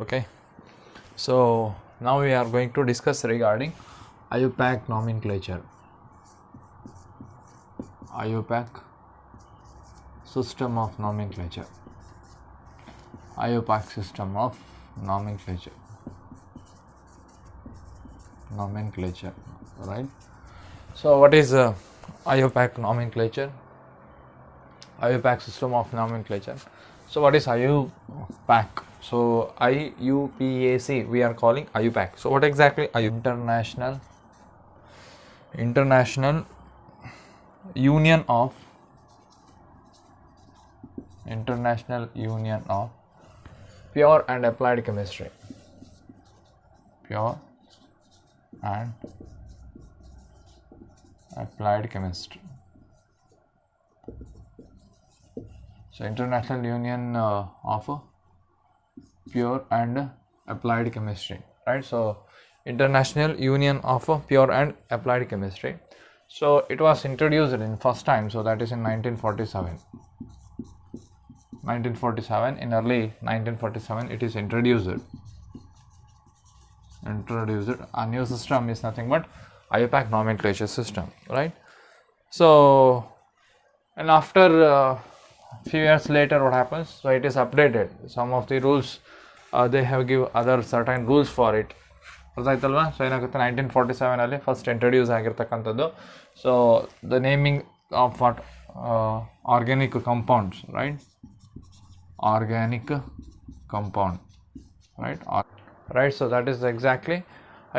Okay, so now we are going to discuss regarding IUPAC nomenclature. IUPAC system of nomenclature. IUPAC system of nomenclature. Right. So what is IUPAC nomenclature? IUPAC system of nomenclature. So what is IUPAC? So IUPAC we are calling IUPAC. So what exactly International Union of Pure and Applied Chemistry. Pure and Applied Chemistry. So International Union of Pure and Applied Chemistry, right? So International Union of Pure and Applied Chemistry. So it was introduced in first time, so that is in 1947. In early 1947 it is introduced. A new system is nothing but IUPAC nomenclature system, right? So and after few years later what happens, so it is updated. Some of the rules they have give other certain rules for it. ಗೊತ್ತಾಯ್ತಲ್ವಾ? So ಏನಾಗುತ್ತೆ 1947 ಅಲ್ಲಿ first introduce ಆಗಿರ್ತಕ್ಕಂಥದ್ದು. So the naming of what organic compounds, right? Organic compound, right? So that is exactly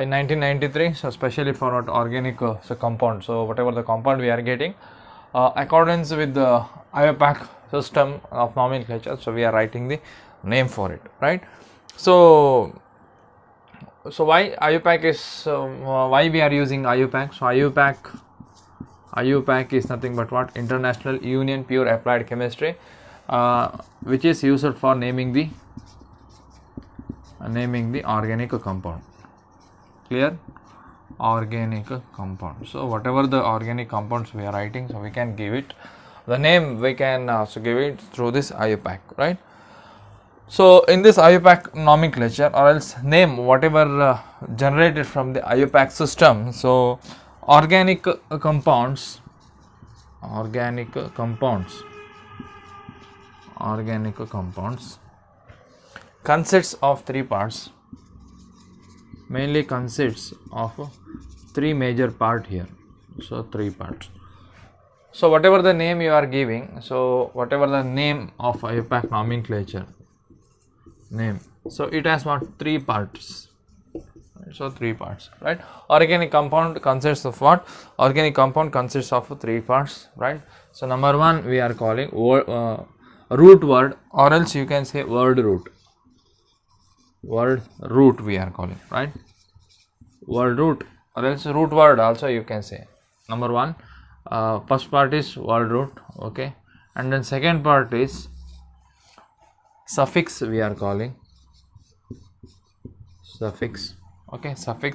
in 1993. So especially for what organic compound, so whatever the compound we are getting accordance with the IUPAC system of nomenclature, so we are writing the name for it, right? So why IUPAC is why we are using IUPAC? So IUPAC is nothing but what? International Union Pure Applied Chemistry, which is used for naming the organic compound. Clear? Organic compound. So whatever the organic compounds we are writing, so we can give it the name. We can also give it through this IUPAC, right? So in this IUPAC nomenclature, or else name whatever generated from the IUPAC system. So organic compounds consists of three parts. Mainly consists of three major parts here. So three parts. So whatever the name you are giving, so whatever the name of IUPAC nomenclature name, so it has what? Three parts. So three parts, right? Organic compound consists of what? Organic compound consists of three parts, right? So number one we are calling root word, or else you can say word root we are calling, right? Word root, or else root word also you can say. Number one, first part is word root, okay, and then second part is suffix we are calling suffix, okay, suffix,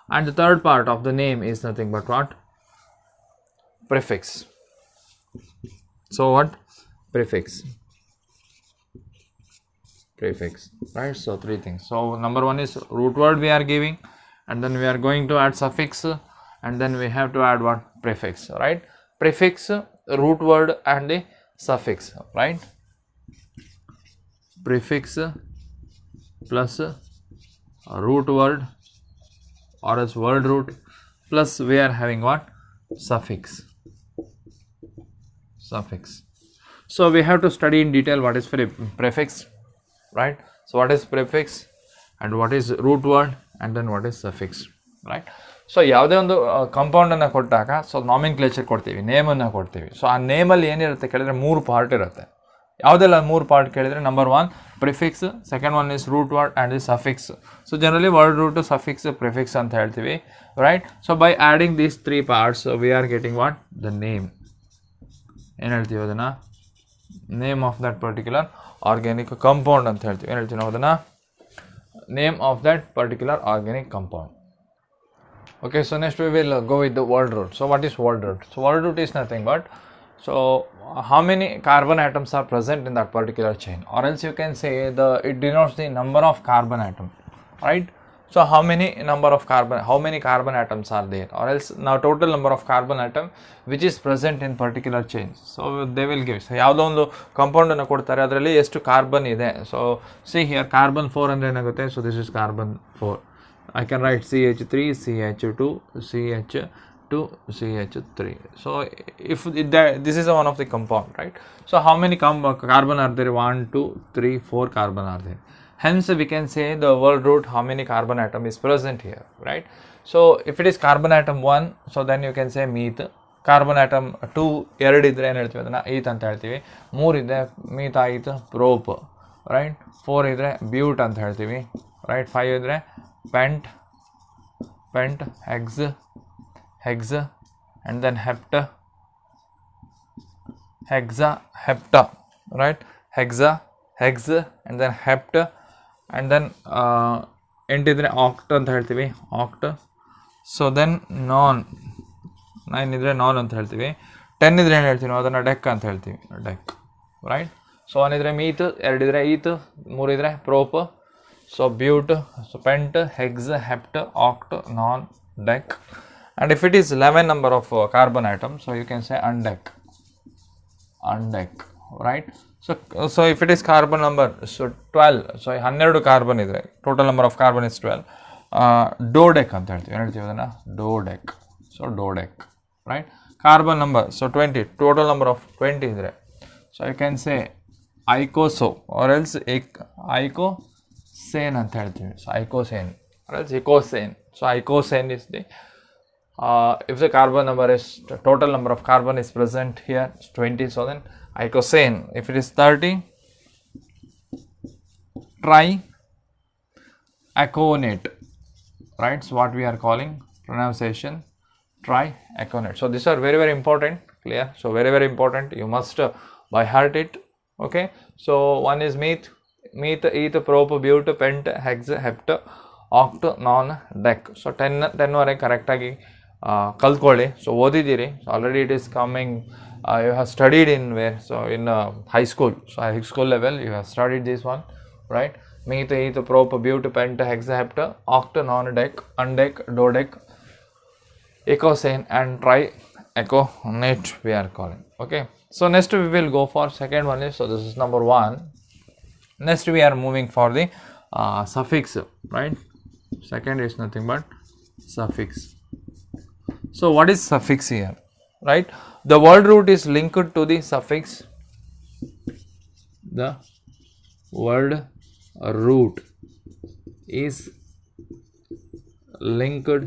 and the third part of the name is nothing but what? Prefix. So what? Prefix, right? So three things. So number one is root word we are giving, and then we are going to add suffix, and then we have to add what? Prefix, right? Prefix, root word and the suffix, right? Prefix plus root word, or as word root, plus we are having what? Suffix. So we have to study in detail what is prefix, right? So what is prefix and what is root word and then what is suffix, right? So ಯಾವುದೇ ಒಂದು compound ಅನ್ನು ಕೊಟ್ಟಾಗ so nomenclature ಕೊಡ್ತೀವಿ, ನೇಮನ್ನು ಕೊಡ್ತೀವಿ. So ಆ ನೇಮಲ್ಲಿ ಏನಿರುತ್ತೆ ಕೇಳಿದ್ರೆ ಮೂರು ಪಾರ್ಟ್ ಇರುತ್ತೆ. ಯಾವುದೆಲ್ಲ ಮೂರು ಪಾರ್ಟ್ ಕೇಳಿದರೆ number one prefix, second one is root word and the suffix. So generally word root, suffix, prefix ಅಂತ ಹೇಳ್ತೀವಿ, right? So by adding these three parts we are getting what? The name. ಏನು ಹೇಳ್ತೀವಿ ಅದನ್ನು? Name of that particular organic compound ಅಂತ ಹೇಳ್ತೀವಿ. ಏನು ಹೇಳ್ತೀವಿ ನಾವು ಅದನ್ನು? Name of that particular organic compound. Okay, so next we will go with the word root. So what is word root? So word root is nothing but, So how many carbon atoms are present in that particular chain, or else you can say it denotes the number of carbon atom, right? So how many carbon atoms are there, or else now total number of carbon atom which is present in particular chains. So they will give, so ಯಾವುದೋ ಒಂದು compound ಅನ್ನು ಕೊಡ್ತಾರೆ, ಅದರಲ್ಲಿ ಎಷ್ಟು carbon ಇದೆ. So see here carbon 4 ಅಂದ್ರೆ ಏನಾಗುತ್ತೆ, so this is carbon 4. I can write CH3, CH2, CH2, CH3. So if this is one of the compound, right? So how many carbon are there? 1, 2, 3, 4 carbon are there. Hence we can say the word root how many carbon atom is present here, right? So if it is carbon atom 1, so then you can say meth. Carbon atom 2 ಎರಡು ಇದ್ರೆ ಏನು ಹೇಳ್ತೀವಿ, ಅದನ್ನು ಈತ್ ಅಂತ ಹೇಳ್ತೀವಿ. 3 ಇದೆ ಮೀಥೈತ್ ಪ್ರೋಪ್, right. 4 ಇದ್ರೆ ಬ್ಯೂಟ್ ಅಂತ ಹೇಳ್ತೀವಿ, ರೈಟ್. 5 ಇದ್ರೆ ಪೆಂಟ್, hex and then hepta, right. Hexa and then hepta, and then ಎಂಟಿದ್ರೆ ಆಕ್ಟ್ ಅಂತ ಹೇಳ್ತೀವಿ, ಆಕ್ಟ್. ಸೊ ದೆನ್ 9 ಇದ್ರೆ ನಾನ್ ಅಂತ ಹೇಳ್ತೀವಿ. 10 ಇದ್ರೆ ಏನು ಹೇಳ್ತೀವಿ, ಅದನ್ನು ಡೆಕ್ ಅಂತ ಹೇಳ್ತೀವಿ, ಡೆಕ್, ರೈಟ್. ಸೊ 1 ಇದ್ರೆ ಮೀತ್, 2 ಇದ್ರೆ ಈತ್, 3 ಇದ್ರೆ prop, so but, so pent, hex, hept, oct, non, dec. And if it is 11 number of carbon atoms, so you can say undeck, right. So if it is carbon number, so 12, so 12 carbon is there, total number of carbon is 12. Dodeck anta helತೀವಿ, ಏನು ಹೇಳ್ತೀವಿ ಅದನ್ನು, dodeck. So dodeck, right. Carbon number, so 20, total number of 20 is there, so you can say icoso or else icosane anta ಹೇಳ್ತೀವಿ. So icosane or else icosane. So icosane is the if the carbon number is, total number of carbon is present here is 20, so then icosane. If it is 30, triaconate, right. So what we are calling pronunciation triaconate. So these are very, very important, clear. So very, very important, you must by heart it, okay. So one is meth, eth, prop, but, pent, hex, hept, oct, non, deck. So 10 ವರೆಗೆ ಕರೆಕ್ಟಾಗಿ ಕಲ್ತ್ಕೊಳ್ಳಿ. So ಓದಿದ್ದೀರಿ already, it is coming, you have studied in where, so in high school. So high school level you have studied this one, right. Meth, eth, prop, but, pent, hex, hept, oct, non, dec, undeck, dodeck, icosane and triaconate we are calling, okay. So next we will go for second one is, so this is number 1. Next we are moving for the suffix, right. Second is nothing but suffix. So what is suffix here, right? The word root is linked to the suffix. The word root is linked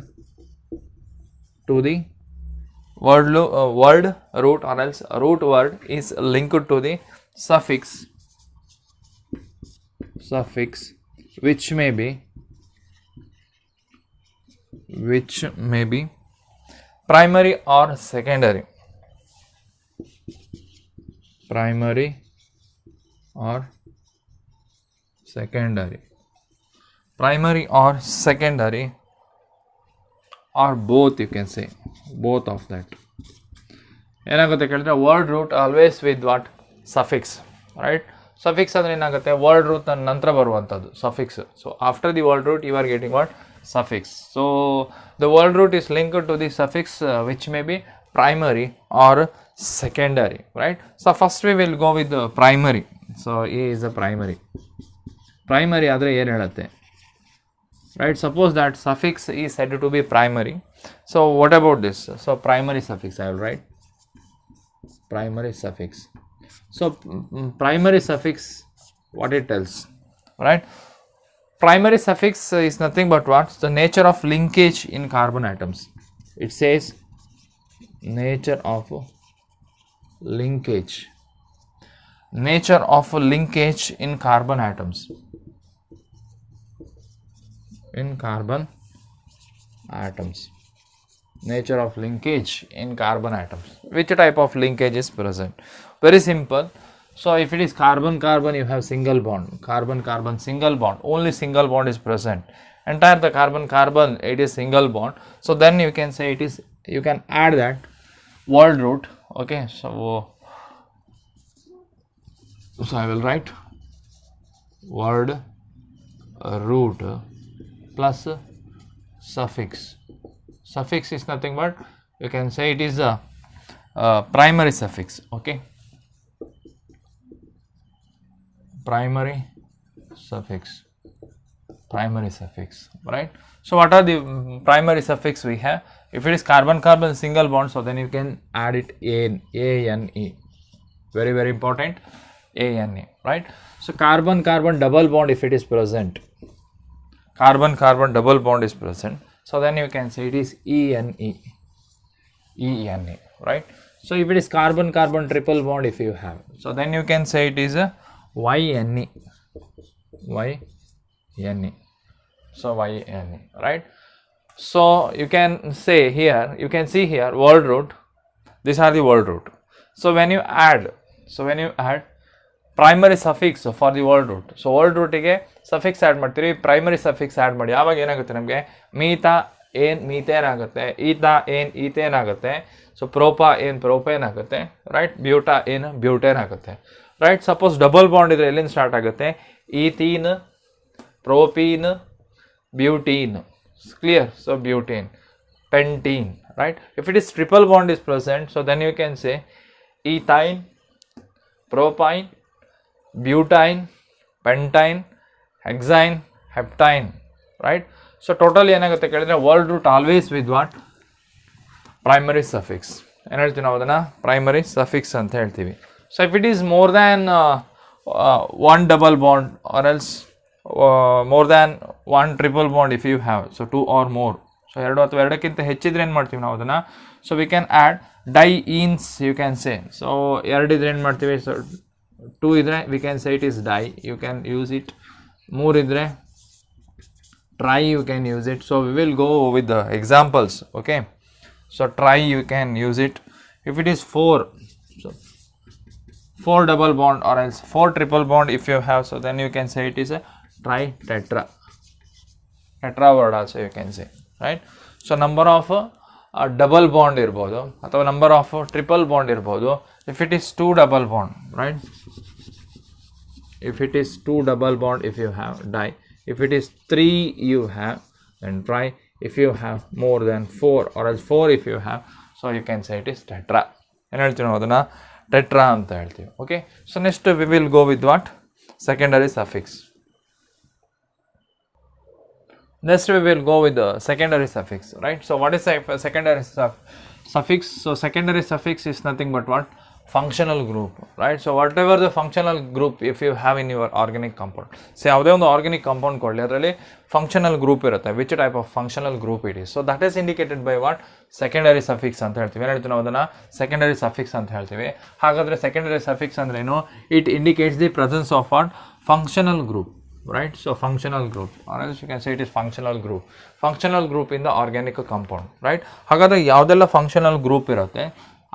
to the word root, or else root word is linked to the suffix which may be primary or secondary. Primary or secondary. Primary or secondary, or both, you can say, both of that. ಏನಾಗುತ್ತೆ ಕೇಳಿದ್ರೆ, word root always with what, suffix, right. Suffix ಅಂದರೆ ಏನಾಗುತ್ತೆ, word root ನಂತರ ಬರುವಂಥದ್ದು suffix. So after the word root you are getting what, suffix. So the word root is linked to the suffix which may be primary or secondary, right. So first we will go with the primary. So A is a primary ಆದರೆ ಏನು ಹೇಳುತ್ತೆ, right. Suppose that suffix is said to be primary. So what about this? So primary suffix, I will write primary suffix. So primary suffix, what it tells, right. Primary suffix is nothing but what? The nature of linkage in carbon atoms. It says nature of linkage in carbon atoms. Nature of linkage in carbon atoms. Which type of linkage is present? Very simple. So if it is carbon you have single bond, carbon single bond, only single bond is present. Entire the carbon it is single bond. So then you can say it is, you can add that word root, Okay, so I will write word root plus suffix. Suffix is nothing but, you can say it is a primary suffix. Okay, primary suffix, right? So what are the primary suffix we have? If it is carbon carbon single bond, so then you can add it ANE, very important, ANE, right? So carbon carbon double bond, if it is present, carbon carbon double bond is present, so then you can say it is ENE, right? So if it is carbon carbon triple bond, if you have, so then you can say it is a YNE, so YNE, right? So you can say here, you can see here word root, these are the word root. So when you add primary suffix for the word root, so word root ಗೆ suffix add ಮಾಡ್ತೀರಿ, primary suffix add ಮಾಡಿ, ಆವಾಗ ಏನಾಗುತ್ತೆ ನಮಗೆ ಮೀತಾ ಏನ್ methane ಆಗುತ್ತೆ, ಈತಾ ಏನ್ ethane ಆಗುತ್ತೆ, ಸೊ ಪ್ರೋಪಾ ಏನ್ ಪ್ರೋಪೇನ್ ಆಗುತ್ತೆ, ರೈಟ್? ಬ್ಯೂಟಾ ಏನ್ ಬ್ಯೂಟೇನ್ ಆಗುತ್ತೆ, ರೈಟ್? ಸಪೋಸ್ ಡಬಲ್ ಬಾಂಡ್ ಇದ್ರೆ ಎಲ್ಲಿಂದ ಸ್ಟಾರ್ಟ್ ಆಗುತ್ತೆ? Ethene, propene, butene, clear? So butane, pentene, right? If it is triple bond is present, so then you can say ethyne, propyne, butane, pentine, hexyne, heptine, right? So total ಏನಾಗುತ್ತೆ ಕೇಳಿದ್ರೆ word root always with what? Primary suffix. ಏನು ಹೇಳ್ತೀವಿ ನಾವು ಅದನ್ನ? Primary suffix ಅಂತ ಹೇಳ್ತೀವಿ. So if it is more than one double bond or else more than one triple bond, if you have, so two or more, so ಎರಡು ಅಥವಾ ಎರಡಕ್ಕಿಂತ ಹೆಚ್ಚಿದ್ರೆ ಏನು ಮಾಡ್ತೀವಿ ನಾವು ಅದನ್ನ? So we can add dienes, you can say. So ಎರಡಿದ್ರೆ ಏನು ಮಾಡ್ತೀವಿ? So two ಇದ್ರೆ we can say it is di, you can use it. ಮೂರು ಇದ್ರೆ try, you can use it. So we will go with the examples. Okay, so try, you can use it. If it is four, so four double bond or else four triple bond if you have, so then you can say it is a try tetra word also you can say, right? So number of double bond irbodu athava number of triple bond irbodu. If it is two double bond, right? If it is two double bond, if you have, die. If it is three you have, then try. If you have more than four or else four if you have, so you can say it is tetra. ಏನು ಹೇಳ್ತೀವಿ ನಾವು ಅದನ್ನ? Tetra ಅಂತ ಹೇಳ್ತೀವಿ. Okay, so next we will go with what? Secondary suffix. Next we will go with the secondary suffix, right? So what is secondary suffix? So secondary suffix is nothing but what? Functional group, right? So whatever the functional group if you have in your organic compound, say ಯಾವುದೇ ಒಂದು organic compound ಕೊಡಲಿ, ಅದರಲ್ಲಿ functional group ಇರುತ್ತೆ. Which type of functional group it is? So that is indicated by what? Secondary suffix ಅಂತ ಹೇಳ್ತೀವಿ. ಏನು ಹೇಳ್ತೀವಿ ನಾವು ಅದನ್ನ? Secondary suffix ಅಂತ ಹೇಳ್ತೀವಿ. ಹಾಗಾದ್ರೆ secondary suffix ಅಂದ್ರೆ ಏನು? It indicates the presence of what? Functional group, right? So functional group, or else you can say it is functional group in the organic compound, right? ಹಾಗಾದ್ರೆ ಯಾವುದೆಲ್ಲ functional group ಇರುತ್ತೆ,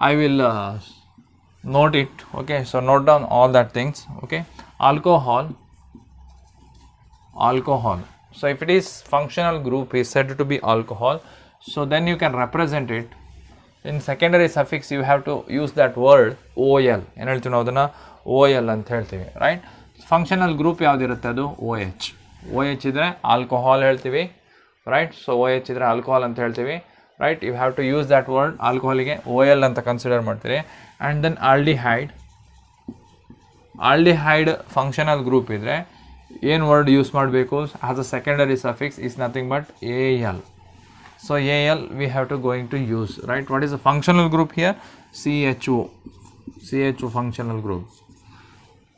I will note it. Okay, so note down all that things. Okay, alcohol. So if it is functional group is said to be alcohol, so then you can represent it in secondary suffix. You have to use that word OL. ಏನು ಹೇಳ್ತೀವಿ ನಾವು ಅದನ್ನ? OL ಅಂತ ಹೇಳ್ತೀವಿ, right? Functional group ಯಾವುದಿರುತ್ತೆ? ಅದು OH. OH ಇದ್ರೆ alcohol ಹೇಳ್ತೀವಿ, right? So OH ಇದ್ರೆ ಆಲ್ಕೋಹಾಲ್ ಅಂತ ಹೇಳ್ತೀವಿ, right? You have to use that word. ಆಲ್ಕೋಹಾಲಿಗೆ OL ಅಂತ ಕನ್ಸಿಡರ್ ಮಾಡ್ತೀರಿ. And then aldehyde functional group ಇದ್ರೆ ಏನು ವರ್ಡ್ ಯೂಸ್ ಮಾಡಬೇಕು? As a secondary suffix is nothing but AL. So AL we have to going to use, right? What is a functional group here? CHO functional group,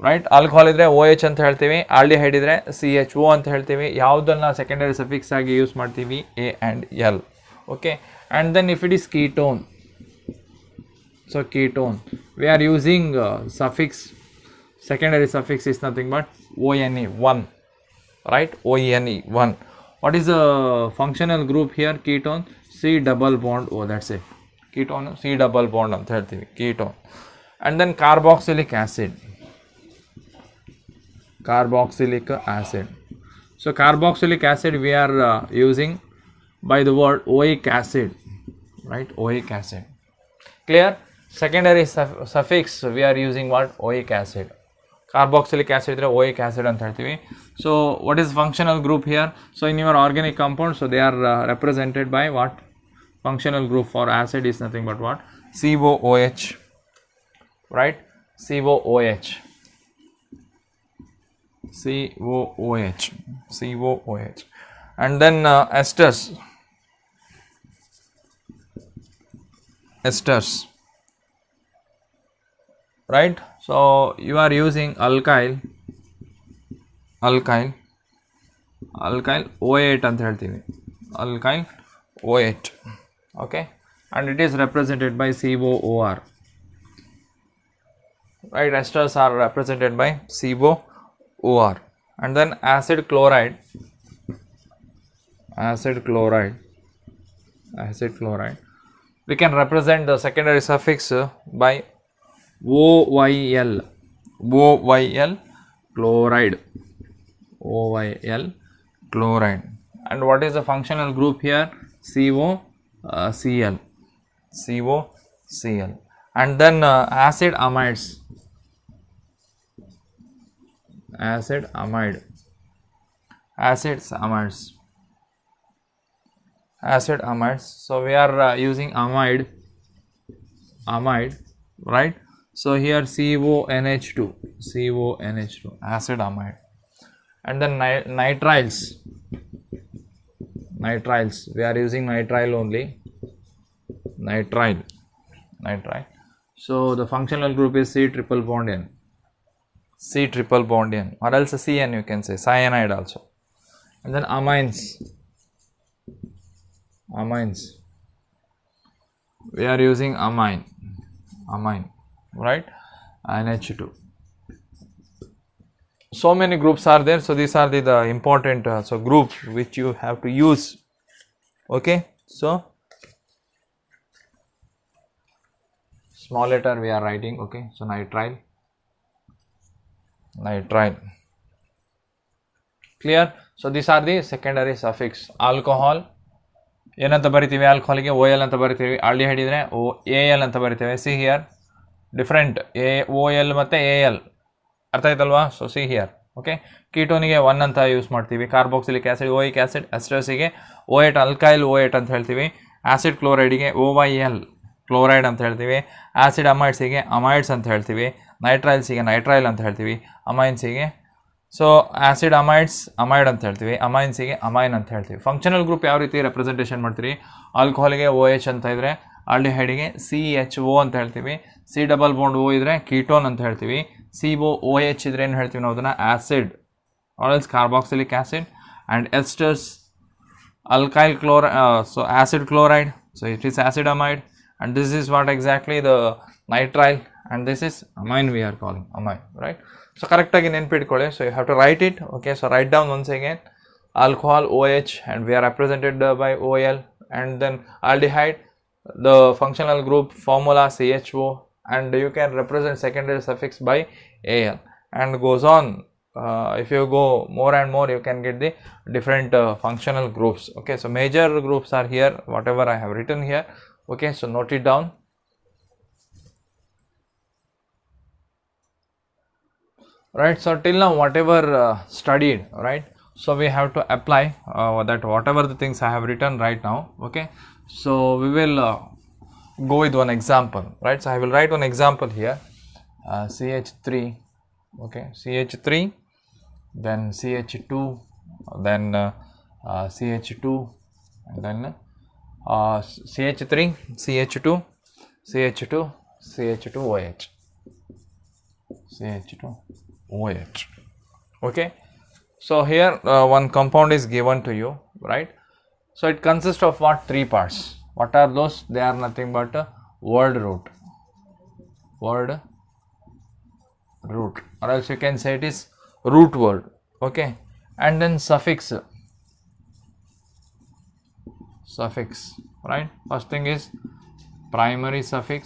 right? Alcohol ಇದ್ರೆ OH ಅಂತ ಹೇಳ್ತೀವಿ, aldehyde ಇದ್ರೆ CHO ಅಂತ ಹೇಳ್ತೀವಿ. ಯಾವುದನ್ನ secondary suffix ಆಗಿ use ಮಾಡ್ತೀವಿ? A and L. Okay, and then if it is ketone, so ketone we are using suffix, secondary suffix is nothing but ONE, one, right? ONE, one. What is the functional group here? Ketone, C double bond O, that's it. Ketone, C double bond ಅಂತ ಹೇಳ್ತೀವಿ, ketone. And then carboxylic acid. So carboxylic acid we are using by the word oic acid, right? Oic acid. Clear? secondary suffix we are using what? Oic acid. Carboxylic acid is oic acid anta heltivi. So what is functional group here? So in your organic compound, so they are represented by what? Functional group for acid is nothing but what? COOH, right? COOH, and then esters, right? So you are using alkyl OH anta heltivi, alkyl OH, okay, and it is represented by COOR, right? Esters are represented by COOR, and then acid chloride, we can represent the secondary suffix by OYL, chloride, and what is the functional group here? COCl, and then acid amides, so we are using amide, right? So here CONH2, acid amide, and then nitriles, we are using nitrile only, nitrile. So the functional group is C triple bond N, or else CN, you can say cyanide also. And then amines, we are using amine, right? NH2. So many groups are there, so these are the important so group which you have to use, okay? So small letter we are writing, okay? So nitrile, clear? So these are the secondary suffix. Alcohol ಏನಂತ ಬರಿತೀವಿ? ಆಲ್ಕೋಹಾಲ್ಗೆ OL ಅಂತ ಬರಿತೀವಿ. Aldehyde ಇದ್ರೆ AL ಅಂತ ಬರಿತೇವೆ. See here different OL ಮತ್ತು AL, ಅರ್ಥ ಆಯ್ತಲ್ವಾ? So see here, okay. ಕೀಟೋನಿಗೆ 1 ಅಂತ ಯೂಸ್ ಮಾಡ್ತೀವಿ. ಕಾರ್ಬಾಕ್ಸಿಲಿಕ್ ಆಸಿಡ್ ಓಯಿಕ್ ಆಸಿಡ್, ಎಸ್ಟರ್ಸಿಗೆ OH ಅಲ್ಕೈಲ್ OH ಅಂತ ಹೇಳ್ತೀವಿ. ಆಸಿಡ್ ಕ್ಲೋರೈಡ್ಗೆ OYL ಕ್ಲೋರೈಡ್ ಅಂತ ಹೇಳ್ತೀವಿ. ಆಸಿಡ್ ಅಮೈಡ್ಸಿಗೆ ಅಮೈಡ್ಸ್ ಅಂತ ಹೇಳ್ತೀವಿ. ನೈಟ್ರೈಲ್ಸಿಗೆ ನೈಟ್ರೈಲ್ ಅಂತ ಹೇಳ್ತೀವಿ. ಅಮೈನ್ಸಿಗೆ ಸೊ ಆಸಿಡ್ ಅಮೈಡ್ಸ್ ಅಮೈಡ್ ಅಂತ ಹೇಳ್ತೀವಿ. ಅಮೈನ್ಸಿಗೆ ಅಮೈನ್ ಅಂತ ಹೇಳ್ತೀವಿ. ಫಂಕ್ಷನಲ್ ಗ್ರೂಪ್ ಯಾವ ರೀತಿ ರೆಪ್ರೆಸೆಂಟೇಷನ್ ಮಾಡ್ತೀರಿ? ಆಲ್ಕೋಹಾಲ್ಗೆ OH ಅಂತ ಇದ್ರೆ ಆಲ್ಡಿಹೈಡ್ಗೆ CHO ಅಂತ ಹೇಳ್ತೀವಿ. C ಡಬಲ್ ಬಾಂಡ್ O ಇದ್ರೆ ಕೀಟೋನ್ ಅಂತ ಹೇಳ್ತೀವಿ. COOH ಇದ್ರೆ ಏನು ಹೇಳ್ತೀವಿ ನಾವು ಅದನ್ನು? Acid or else carboxylic acid. And esters alkyl chloride, so acid chloride, so it is acid amide, and this is what exactly the nitrile, and this is amine, we are calling amine, right? So correct again ನೆನಪಿಟ್ಕೊಳ್ಳಿ. So you have to write it, okay? So write down once again alcohol OH, and we are represented by OL, and then aldehyde, the functional group formula CHO, and you can represent secondary suffix by AL, and goes on. If you go more and more, you can get the different functional groups, okay? So major groups are here, whatever I have written here, okay? So note it down. Right, so till now whatever studied, right? So we have to apply that whatever the things I have written right now, okay? So we will go with one example, right? So I will write one example here, CH3, okay? CH3, then CH2, then CH2, and then CH3, CH2, CH2OH, CH2OH, okay? So here one compound is given to you, right? So it consists of what? 3 parts. What are those? They are nothing but word root, or else you can say it is root word, okay? And then suffix, right? First thing is primary suffix,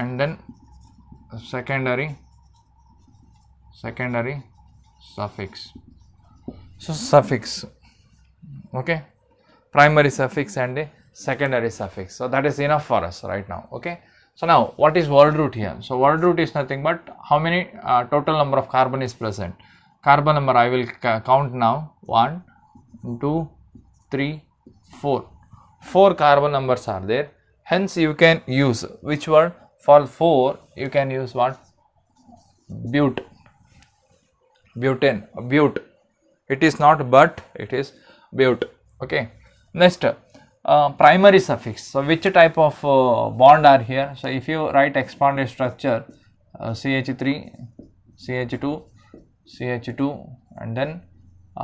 and then secondary suffix. So suffix, okay? Primary suffix and a secondary suffix. So that is enough for us right now. Okay. So now what is word root here? So word root is nothing but how many total number of carbon is present. Carbon number I will count now. 1, 2, 3, 4. 4 carbon numbers are there. Hence you can use which word? For 4 you can use what? Bute. Butane. Bute. It is not but, it is bute. Okay. Next, primary suffix. So which type of bond are here? So if you write expanded structure, CH3, CH2, CH2, and then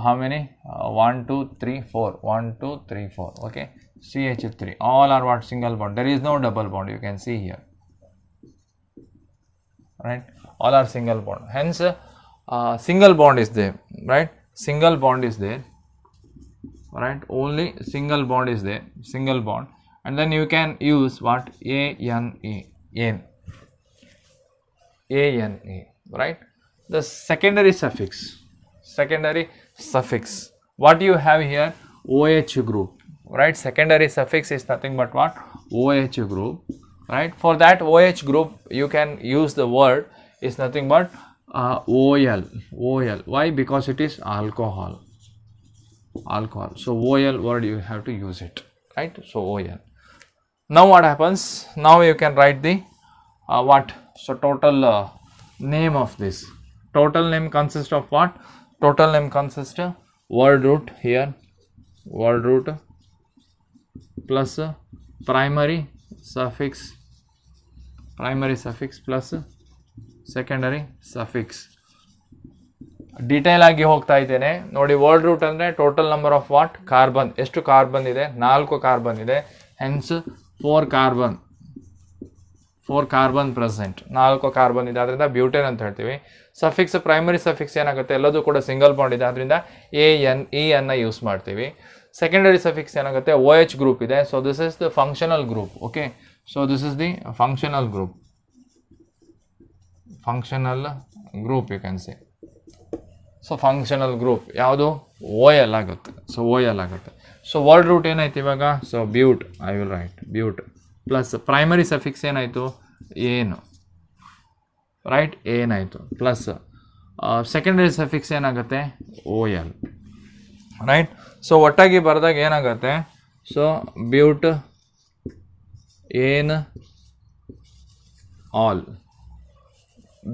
how many? 1, 2, 3, 4. 1, 2, 3, 4. Okay. CH3. All are what? Single bond. There is no double bond. You can see here. Right. All are single bond. Hence, single bond is there. Right. Single bond is there. Right. Only single bond is there. Single bond. And then you can use what? ANA. Right. The secondary suffix. Secondary suffix. What you have here? OH group. Right. Secondary suffix is nothing but what? OH group. Right. For that OH group you can use the word is nothing but OL. Why? Because it is alcohol. So OL word you have to use it. Right. So OL. Now what happens? Now you can write the what? So total name of this. Total name consists of what? Total name consists of word root here. Word root plus primary suffix plus secondary suffix. Detail ಆಗಿ ಹೋಗ್ತಾ ಇದ್ದೇನೆ ನೋಡಿ. Word root ಅಂದ್ರೆ total number of what? Carbon. ಎಷ್ಟು carbon ಇದೆ? 4 carbon ಇದೆ. Hence 4 carbon present. 4 carbon ಇದೆ, ಅದರಿಂದ ಬ್ಯೂಟೇನ್ ಅಂತ ಹೇಳ್ತೀವಿ. ಸಫಿಕ್ಸ್ ಪ್ರೈಮರಿ ಸಫಿಕ್ಸ್ ಏನಾಗುತ್ತೆ? ಎಲ್ಲದೂ ಕೂಡ ಸಿಂಗಲ್ ಬಾಂಡ್ ಇದೆ, ಅದರಿಂದ ANE ಅನ್ನ ಯೂಸ್ ಮಾಡ್ತೀವಿ. ಸೆಕೆಂಡರಿ ಸಫಿಕ್ಸ್ ಏನಾಗುತ್ತೆ? OH ಗ್ರೂಪ್ ಇದೆ. So this is the functional group. Okay. So this is the functional group. You can say. So functional group ಯಾವುದು? OL ಆಗುತ್ತೆ. ಸೊ OL ಆಗುತ್ತೆ. ಸೊ ವರ್ಡ್ ರೂಟ್ ಏನಾಯ್ತು ಇವಾಗ? So but. I will write but plus primary suffix ಏನಾಯಿತು? ಏನು. Right. ಏನಾಯಿತು plus secondary suffix ಏನಾಗುತ್ತೆ? OL. Right. So ಒಟ್ಟಾಗಿ ಬರೆದಾಗ ಏನಾಗುತ್ತೆ? So butanol.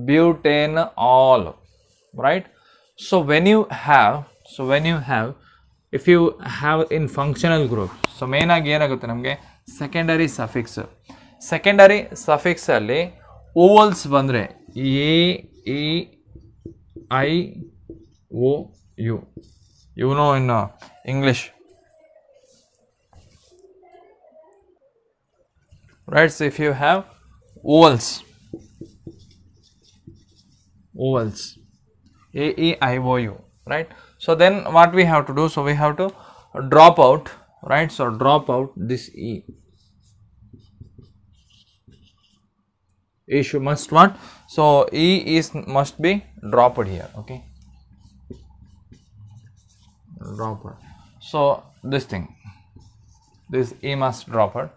Butane all. Right. So when you have if you have in functional group, so main ಆಗಿ ಏನಾಗುತ್ತೆ ನಮಗೆ? Secondary suffix. ಸೆಕೆಂಡರಿ ಸಫಿಕ್ಸ್ ಅಲ್ಲಿ ಓವಲ್ಸ್ ಬಂದ್ರೆ AEIOU, you know in English, right? So if you have ovals AEIOU, right? So then what we have to do? So we have to drop out, right? So drop out this E. E should must what? So E is must be dropped here. Okay. Dropped. So this thing, this E must drop it.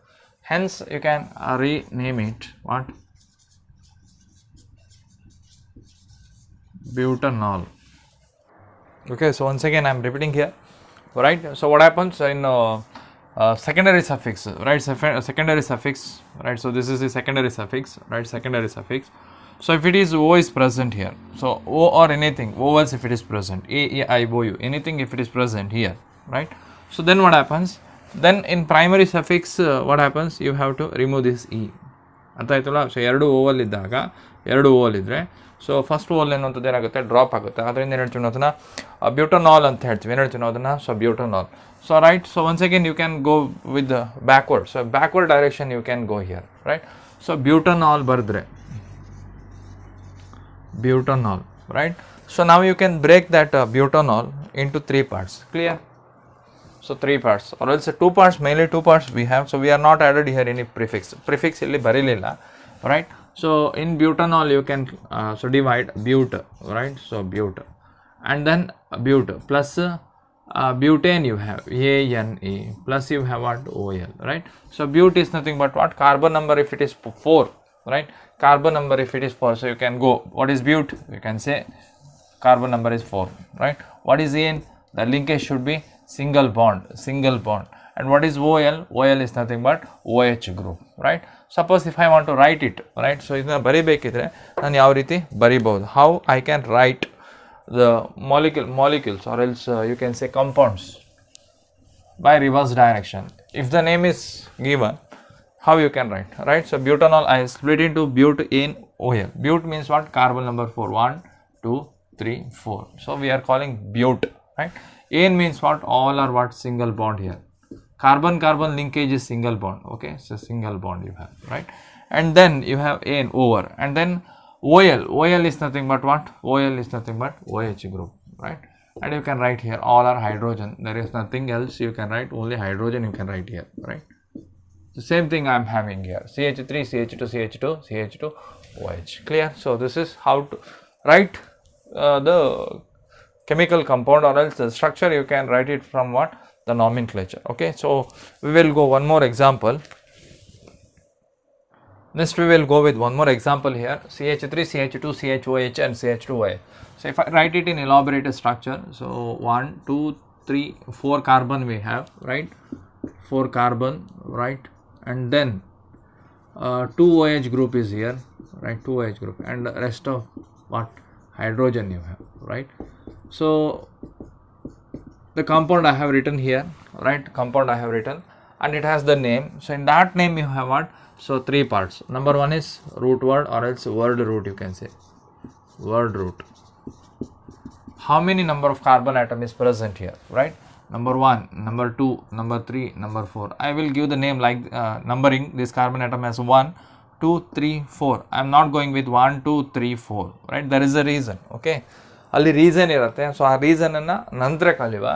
Hence you can rename it what? Butanol. Okay, so once again I am repeating here, right? So what happens in secondary suffix, right? Secondary suffix, right? So this is the secondary suffix, right? Secondary suffix. So if it is O is present here, so O or anything, vowels if it is present, AEIOU, anything if it is present here, right? So then what happens? Then in primary suffix, what happens? You have to remove this E. ಅರ್ಥ ಆಯ್ತಲ್ಲ? So 2 Oval ಇದ್ದಾಗ 2 Oval ಇದ್ದರೆ so first Oval ಏನಂತದ್ದು ಏನಾಗುತ್ತೆ? Drop ಆಗುತ್ತೆ. ಅದರಿಂದ ಏನು ಹೇಳ್ತೀವಿ ಅದನ್ನು? ಬ್ಯೂಟನಾಲ್ ಅಂತ ಹೇಳ್ತೀವಿ. ಏನು ಹೇಳ್ತೀವಿ ಅದನ್ನು? So butanol. So right. So once again you can go with backward. So backward direction you can go here, right? So butanol ಬರೆದ್ರೆ butanol, right? So now you can break that butanol into 3 parts. Clear? So 3 parts, or else 2 parts, mainly 2 parts we have. So we are not added here any prefix illi barililla, right? So in butanol you can so divide but, right? So but and then but plus butane you have ANE, plus you have what, OL, right? So bute is nothing but what, carbon number if it is 4, right? Carbon number if it is 4, so you can go, what is bute? You can say carbon number is 4, right? What is AN? The linkage should be single bond. And what is OL? OL is nothing but OH group, right? Suppose if I want to write it, right? So ಇದನ್ನ ಬರಿಬೇಕಿದ್ರೆ ನಾನು ಯಾವ ರೀತಿ ಬರಿಬಹುದು? How I can write the molecules or else you can say compounds by reverse direction. If the name is given, how you can write, right? So butanol I split into butane OL. Bute means what? Carbon number 4, 1, 2, 3, 4. So we are calling bute, right? Ane means what? All are what? Single bond here. Carbon linkage is single bond, okay? So single bond you have, right? And then you have Ane over, and then OL is nothing but what? OL is nothing but OH group, right? And you can write here all are hydrogen. There is nothing else you can write, only hydrogen you can write here, right? The same thing I am having here, CH3, CH2, CH2, CH2, OH. Clear? So this is how to write the chemical compound, or else the structure you can write it from what? The nomenclature. Okay, so we will go one more example. Next we will go with one more example here, CH3, CH2, CHOH and CH2OH. So if I write it in elaborated structure, so 1, 2, 3, 4 carbon we have, right? 4 carbon, right? And then 2 OH group is here, right? 2 OH group, and the rest of what? Hydrogen you have, right? So the compound I have written here, right? Compound I have written, and it has the name. So in that name you have what? So 3 parts. Number 1 is root word, or else word root, you can say word root. How many number of carbon atom is present here, right? Number 1, number 2, number 3, number 4. I will give the name like numbering this carbon atom as 1, 2, 3, 4. I am not going with 1, 2, 3, 4, right? There is a reason, okay? ಅಲ್ಲಿ reason ಇರುತ್ತೆ. So ಆ ರೀಸನನ್ನು ನಂತರ ಕಲಿಯುವ.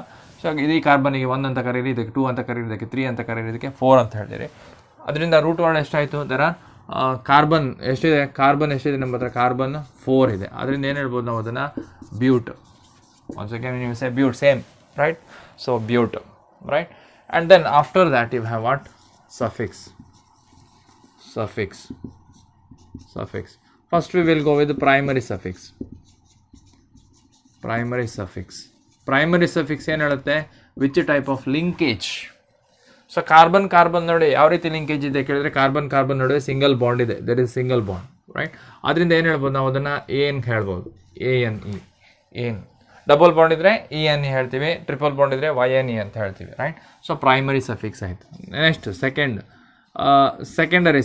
So ಇದು ಕಾರ್ಬನ್ನಿಗೆ 1 ಅಂತ ಕರೀರಿ, ಇದಕ್ಕೆ 2 ಅಂತ ಕರೀರಿ, ಇದಕ್ಕೆ 3 ಅಂತ ಕರೀರಿ, ಇದಕ್ಕೆ 4 ಅಂತ ಹೇಳಿದಿರಿ. ಅದರಿಂದ ರೂಟ್ ವರ್ಡ್ ಎಷ್ಟಾಯಿತು? ದರ ಕಾರ್ಬನ್ ಎಷ್ಟಿದೆ? ಕಾರ್ಬನ್ ಎಷ್ಟಿದೆ ನಮ್ಮ ಹತ್ರ? ಕಾರ್ಬನ್ 4 ಇದೆ. ಅದರಿಂದ ಏನು ಹೇಳ್ಬೋದು ನಾವು ಅದನ್ನು? But. Once again you say but, same, right? So bute, right? And then after that you have what? Suffix. First we will go with the primary suffix. Primary suffix ಏನು ಹೇಳುತ್ತೆ? which type of linkage. ಸೊ carbon ನಡುವೆ ಯಾವ ರೀತಿ linkage ಇದೆ ಕೇಳಿದ್ರೆ, carbon ನಡುವೆ single bond ಇದೆ, there is single bond, right? ಅದರಿಂದ ಏನು ಹೇಳ್ಬೋದು ನಾವು ಅದನ್ನು ಏನ್ ಹೇಳ್ಬೋದು? ANE, ಏನ್. ಡಬಲ್ ಬಾಂಡ್ ಇದ್ರೆ ENE ಹೇಳ್ತೀವಿ, ಟ್ರಿಪಲ್ ಬಾಂಡ್ ಇದ್ರೆ YNE ಅಂತ ಹೇಳ್ತೀವಿ, ರೈಟ್? ಸೊ ಪ್ರೈಮರಿ ಸಫಿಕ್ಸ್ ಆಯಿತು. ನೆಕ್ಸ್ಟ್ ಸೆಕೆಂಡರಿ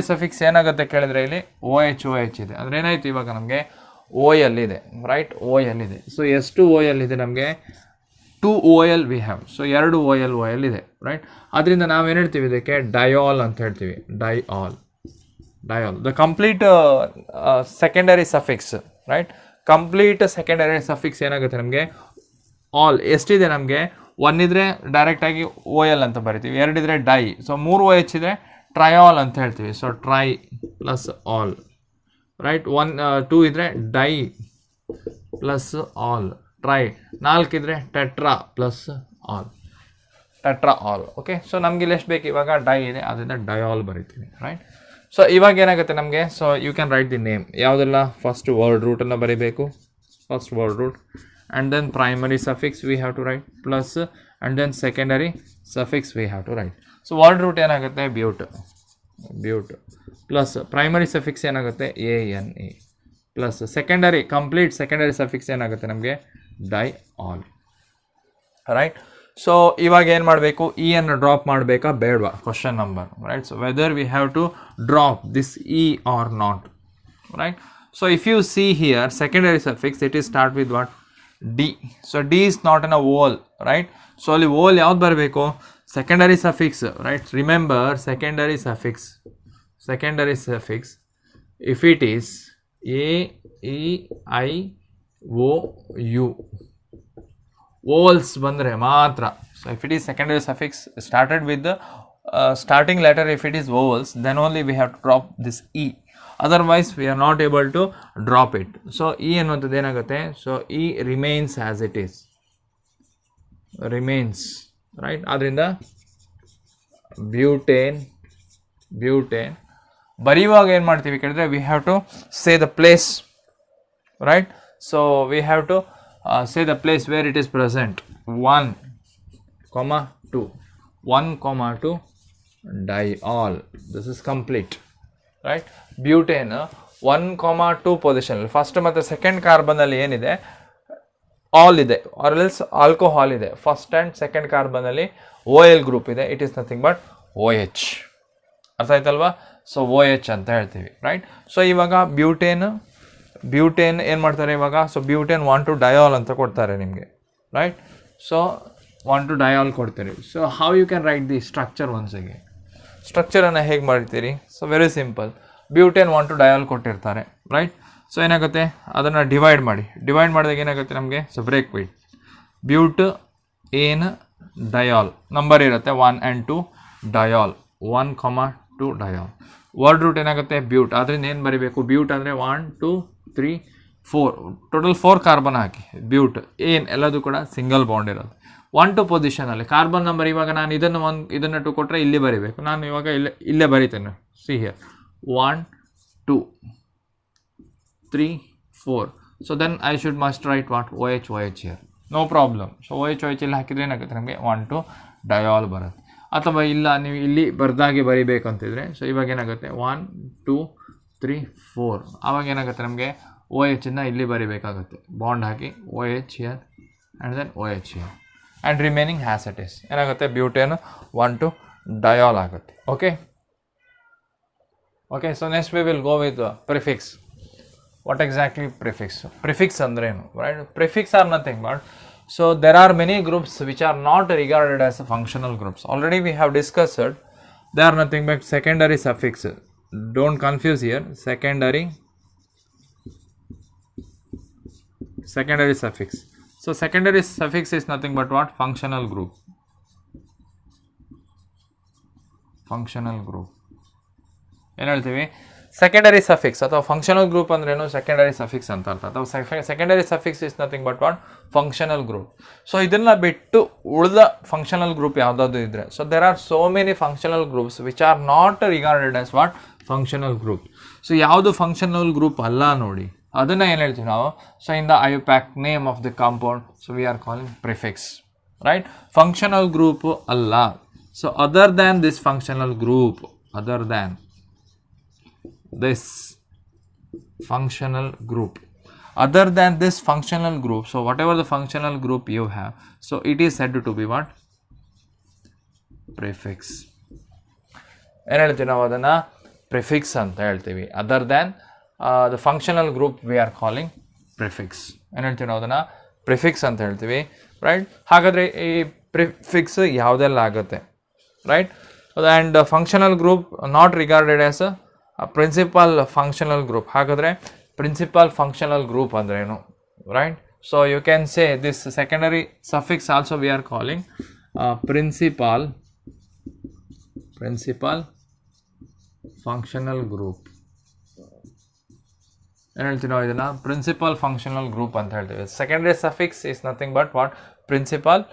ಸಫಿಕ್ಸ್ ಏನಾಗುತ್ತೆ ಕೇಳಿದ್ರೆ, ಇಲ್ಲಿ OH ಇದೆ. ಅಂದ್ರೆ ಏನಾಯ್ತು ಇವಾಗ ನಮಗೆ OL ಇದೆ, ರೈಟ್? OL ಇದೆ. ಸೊ ಎಷ್ಟು OL ಇದೆ ನಮಗೆ? 2 OL we have. So 2 OL ಇದೆ, ರೈಟ್? ಅದರಿಂದ ನಾವೇನು ಹೇಳ್ತೀವಿ ಇದಕ್ಕೆ? ಡಯಾಲ್ ಅಂತ ಹೇಳ್ತೀವಿ. Dial. The complete secondary suffix, right? Complete secondary suffix ಏನಾಗುತ್ತೆ ನಮಗೆ? ಆಲ್. ಎಷ್ಟಿದೆ ನಮಗೆ? 1 ಇದ್ರೆ ಡೈರೆಕ್ಟಾಗಿ OL ಅಂತ ಬರಿತೀವಿ, 2 ಇದ್ರೆ ಡೈ. ಸೊ 3 OH ಇದ್ರೆ ಟ್ರಯಾಲ್ ಅಂತ ಹೇಳ್ತೀವಿ. So try plus all, right? 2 ಇದ್ರೆ ಡೈ ಪ್ಲಸ್ ಆಲ್, ಟ್ರೈ. 4 ಇದ್ರೆ tetra plus all, tetra all. Okay, so ನಮ್ಗೆ ಇಲ್ಲಿ ಎಷ್ಟು ಬೇಕು ಇವಾಗ? ಡೈ ಇದೆ, ಅದರಿಂದ ಡಯಾಲ್ ಬರಿತೀವಿ, ರೈಟ್? ಸೊ ಇವಾಗ ಏನಾಗುತ್ತೆ ನಮಗೆ? So you can write the name. ಯಾವುದೆಲ್ಲ? ಫಸ್ಟ್ ವರ್ಡ್ ರೂಟನ್ನು ಬರೀಬೇಕು, first word root, and then primary suffix we have to write, plus and then secondary suffix we have to write. So word root ಏನಾಗುತ್ತೆ? ಬ್ಯೂಟ್, plus primary suffix ಏನಾಗುತ್ತೆ? ANE, plus secondary, complete secondary suffix ಏನಾಗುತ್ತೆ ನಮಗೆ? ಡೈಆಲ್, right? So ಇವಾಗ ಏನು ಮಾಡಬೇಕು? E ಅನ್ನು drop ಮಾಡಬೇಕಾ ಬೇಡವಾ? Question number, right? So whether we have to drop this E or not, right? So if you see here, secondary suffix, it is start with what? D. So D is not in a whole, right? So ಅಲ್ಲಿ whole ಯಾವ್ದು ಬರಬೇಕು? Secondary suffix, right? Remember secondary suffix, if it is A, E, I, O, U, vowels ಬಂದರೆ ಮಾತ್ರ. So if it is secondary suffix started with the starting letter, if it is vowels, then only we have to drop this E. otherwise we are not able to drop it. So E ಅನ್ನುವಂಥದ್ದು ಏನಾಗುತ್ತೆ, so E remains as it is, remains, right? ಅದರಿಂದ butane ಬರೆಯುವಾಗ ಏನು ಮಾಡ್ತೀವಿ ಕೇಳಿದ್ರೆ, we have to say the place, right? So we have to say the place where it is present. 1,2 1,2 diol. This is complete, right? Butane 1,2 position, first ಮತ್ತು second ಕಾರ್ಬನಲ್ಲಿ ಏನಿದೆ ol ಇದೆ, or else alcohol ಇದೆ. First and second ಕಾರ್ಬನಲ್ಲಿ OL group ಇದೆ. It is nothing but OH. ಅರ್ಥ ಆಯ್ತಲ್ವಾ? So OH ಅಂತ ಹೇಳ್ತೀವಿ, ರೈಟ್? ಸೊ ಇವಾಗ ಬ್ಯೂಟೇನ್ ಏನು ಮಾಡ್ತಾರೆ ಇವಾಗ? ಸೊ ಬ್ಯೂಟೇನ್ 1,2 ಡಯಾಲ್ ಅಂತ ಕೊಡ್ತಾರೆ ನಿಮಗೆ, ರೈಟ್? ಸೊ 1,2 ಡಯಾಲ್ ಕೊಡ್ತೀರಿ. So how you can write the structure once again? ಸ್ಟ್ರಕ್ಚರನ್ನು ಹೇಗೆ ಮಾಡ್ತೀರಿ? So very simple. Butane 1,2 diol ಕೊಟ್ಟಿರ್ತಾರೆ, ರೈಟ್? ಸೊ ಏನಾಗುತ್ತೆ, ಅದನ್ನು ಡಿವೈಡ್ ಮಾಡಿದಾಗ ಏನಾಗುತ್ತೆ ನಮಗೆ? ಸೊ ಬ್ರೇಕ್ ಬಿಟ್ ಬ್ಯೂಟ್ ಏನ್ ಡಯಾಲ್ ನಂಬರ್ ಇರುತ್ತೆ 1 and 2 diol 1,2 diol. Word root ಏನಾಗುತ್ತೆ? ಬ್ಯೂಟ್. ಅದರಿಂದ ಏನು ಬರೀಬೇಕು? ಬ್ಯೂಟ್ ಅಂದರೆ 1 2 3 4 ಟೋಟಲ್ 4 ಕಾರ್ಬನ್ ಹಾಕಿ ಬ್ಯೂಟ್. ಏನ್ ಎಲ್ಲದೂ ಕೂಡ ಸಿಂಗಲ್ ಬಾಂಡ್ ಇರೋದು. 1 2 ಪೊಸಿಷನಲ್ಲಿ ಕಾರ್ಬನ್ ನಂಬರ್. ಇವಾಗ ನಾನು ಇದನ್ನು 2 ಕೊಟ್ಟರೆ ಇಲ್ಲಿ ಬರೀಬೇಕು. ನಾನು ಇವಾಗ ಇಲ್ಲೇ ಬರೀತೇನೆ. See here 1 2 3 4. So then I should must write what? OH here. No problem. So OH ಇಲ್ಲಿ ಹಾಕಿದ್ರೆ ಏನಾಗುತ್ತೆ ನಮಗೆ? 1,2 ಡಯಾಲ್ ಬರುತ್ತೆ. ಅಥವಾ ಇಲ್ಲ ನೀವು ಇಲ್ಲಿ ಬರ್ದಾಗೆ ಬರಿಬೇಕಂತಿದ್ರೆ, ಸೊ ಇವಾಗ ಏನಾಗುತ್ತೆ 1 2 3 4. ಆವಾಗ ಏನಾಗುತ್ತೆ ನಮಗೆ? OH ಇಂದ ಇಲ್ಲಿ ಬರಿಬೇಕಾಗುತ್ತೆ. ಬಾಂಡ್ ಹಾಕಿ OH here and then OH here and remaining has it is ಏನಾಗುತ್ತೆ? ಬ್ಯೂಟೇನ್ 1,2 ಡಯಾಲ್ ಆಗುತ್ತೆ. Okay. So next we will go with prefix. What exactly prefix? Prefix ಅಂದ್ರೆ ಏನು, right? Prefix are nothing but, so there are many groups which are not regarded as functional groups. Already we have discussed it. They are nothing but secondary suffixes. Don't confuse here. Secondary suffix. So secondary suffix is nothing but what? Functional group. ಏನು ಹೇಳ್ತೀವಿ? Secondary suffix ಅಥವಾ functional group ಅಂದ್ರೇನು? Secondary suffix ಅಂತ ಅರ್ಥ. ಅಥವಾ secondary suffix is nothing but what? Functional group. So ಇದನ್ನು ಬಿಟ್ಟು ಉಳಿದ ಫಂಕ್ಷನಲ್ ಗ್ರೂಪ್ ಯಾವುದಾದ್ರು ಇದ್ದರೆ, so there are so many functional groups which are not regarded as what? Functional group. So ಯಾವುದು ಫಂಕ್ಷನಲ್ ಗ್ರೂಪ್ ಅಲ್ಲ ನೋಡಿ, ಅದನ್ನು ಏನು ಹೇಳ್ತೀವಿ ನಾವು? So in the IUPAC name of the compound, so we are calling prefix, right? Functional group ಅಲ್ಲ. So other than this functional group, other than this functional group, so whatever the functional group you have, so it is said to be what? Prefix. ಏನು ಹೇಳ್ತೀವಿ ನಾವು ಅದನ್ನು? Prefix ಅಂತ ಹೇಳ್ತೀವಿ. Other than the functional group we are calling prefix. ಏನು ಹೇಳ್ತೀವಿ ನಾವು ಅದನ್ನು? ಪ್ರಿಫಿಕ್ಸ್ ಅಂತ ಹೇಳ್ತೀವಿ, ರೈಟ್? ಹಾಗಾದರೆ ಈ ಪ್ರಿಫಿಕ್ಸ್ ಯಾವುದೆಲ್ಲ ಆಗುತ್ತೆ, right? And functional group not regarded as a principal functional group. ಹಾಗಾದರೆ ಪ್ರಿನ್ಸಿಪಲ್ ಫಂಕ್ಷನಲ್ ಗ್ರೂಪ್ ಅಂದ್ರೇನು, right? So you can say this secondary suffix also we are calling principal functional group. ಏನು ಹೇಳ್ತೀವಿ ನಾವು ಇದನ್ನು? ಪ್ರಿನ್ಸಿಪಲ್ ಫಂಕ್ಷನಲ್ ಗ್ರೂಪ್ ಅಂತ ಹೇಳ್ತೀವಿ. Secondary suffix is nothing but what? Principal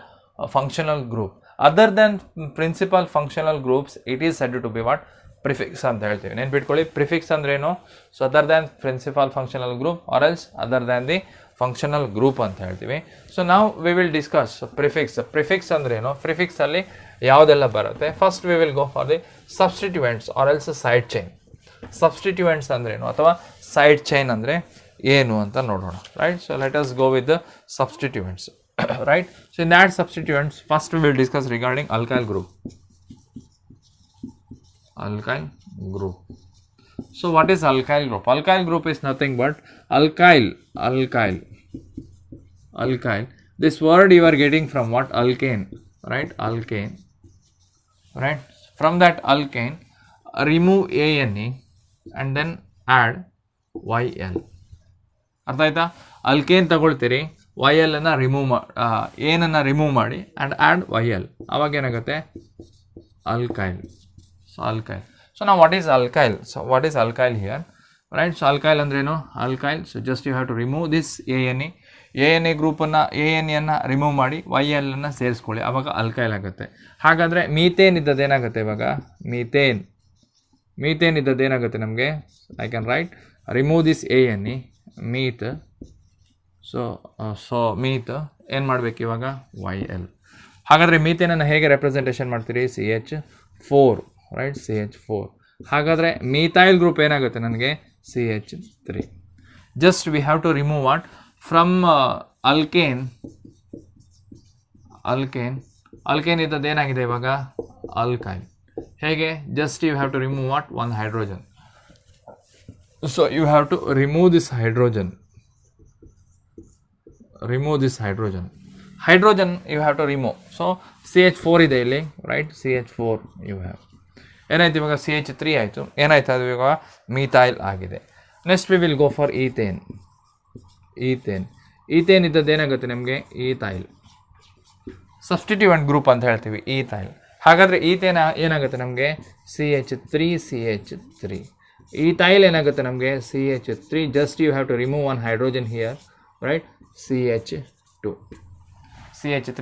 functional group. Other than principal functional groups it is said to be what? Prefix ಅಂತ ಹೇಳ್ತೀವಿ. ನೆನ್ಪಿಟ್ಕೊಳ್ಳಿ, prefix ಅಂದ್ರೇನು? So other than principal functional group are else other than the functional group ಅಂತ ಹೇಳ್ತೀವಿ. So ನಾವು we will discuss prefix ಅಂದ್ರೇನು, ಪ್ರಿಫಿಕ್ಸಲ್ಲಿ ಯಾವುದೆಲ್ಲ ಬರುತ್ತೆ. First we will go for the substituents or else side chain. Substituents ಅಂದ್ರೇನು ಅಥವಾ ಸೈಡ್ ಚೈನ್ ಅಂದರೆ ಏನು ಅಂತ ನೋಡೋಣ, right? So let us go with the substituents, right? So in that substituents, first we will discuss regarding alkyl group. So what is alkyl group? Alkyl group is nothing but alkyl. This word you are getting from what? Alkane, right? Alkane, right? From that alkane, remove ANE and then add YL. ಅರ್ಥ ಆಯ್ತಾ? Alkane ತಗೊಳ್ತೀರಿ, YL ಅನ್ನು ಏನನ್ನು remove ಮಾಡಿ and add YL. ಅವಾಗ ಏನಾಗುತ್ತೆ? alkyl. So now what is alkyl? So what is alkyl here? Right. So alkyl ಅಂದ್ರೇನು? Alkyl. So just you have to remove this ANA ಗ್ರೂಪನ್ನು ANAಯನ್ನು ರಿಮೂವ್ ಮಾಡಿ YL ಸೇರಿಸ್ಕೊಳ್ಳಿ, ಆವಾಗ ಅಲ್ಕೈಲ್ ಆಗುತ್ತೆ. ಹಾಗಾದರೆ ಮೀಥೇನ್ ಇದ್ದದ್ದು ಏನಾಗುತ್ತೆ ಇವಾಗ? ಮೀಥೇನ್ ಇದ್ದದ್ದು ಏನಾಗುತ್ತೆ ನಮಗೆ? I can write remove this ANA meth. So meth ಏನು ಮಾಡಬೇಕು ಇವಾಗ? YL. ಹಾಗಾದರೆ ಮೀಥೇನನ್ನು ಹೇಗೆ ರೆಪ್ರೆಸೆಂಟೇಷನ್ ಮಾಡ್ತೀರಿ? CH4, right, CH4. ಹಾಗಾದರೆ ಮೀಥೈಲ್ ಗ್ರೂಪ್ ಏನಾಗುತ್ತೆ ನನಗೆ? CH3. Just we have to remove what from alkane ಇದ್ದದ್ದು ಏನಾಗಿದೆ ಇವಾಗ? ಅಲ್ಕೈಲ್. ಹೇಗೆ? Just you have to remove what? One hydrogen. So you have to remove this hydrogen. Hydrogen you have to remove. So CH4 ಇದೆ ಇಲ್ಲಿ, right, CH4 you have. ಏನಾಯ್ತು ಇವಾಗ? CH3 ಆಯಿತು. ಏನಾಯ್ತು ಅದು ಇವಾಗ? ಮೀಥೈಲ್ ಆಗಿದೆ. Next we will go for ethane ಇದ್ದದ್ದು ಏನಾಗುತ್ತೆ ನಮಗೆ? ಈಥೈಲ್. ಸಬ್ಸ್ಟಿಟ್ಯೂಯೆಂಟ್ ಗ್ರೂಪ್ ಅಂತ ಹೇಳ್ತೀವಿ, ಈಥೈಲ್. ಹಾಗಾದರೆ ಈಥೇನ್ ಏನಾಗುತ್ತೆ ನಮಗೆ? CH3. ಈಥೈಲ್ ಏನಾಗುತ್ತೆ ನಮಗೆ? CH3. Just you have to remove one hydrogen here, right, CH2. CH3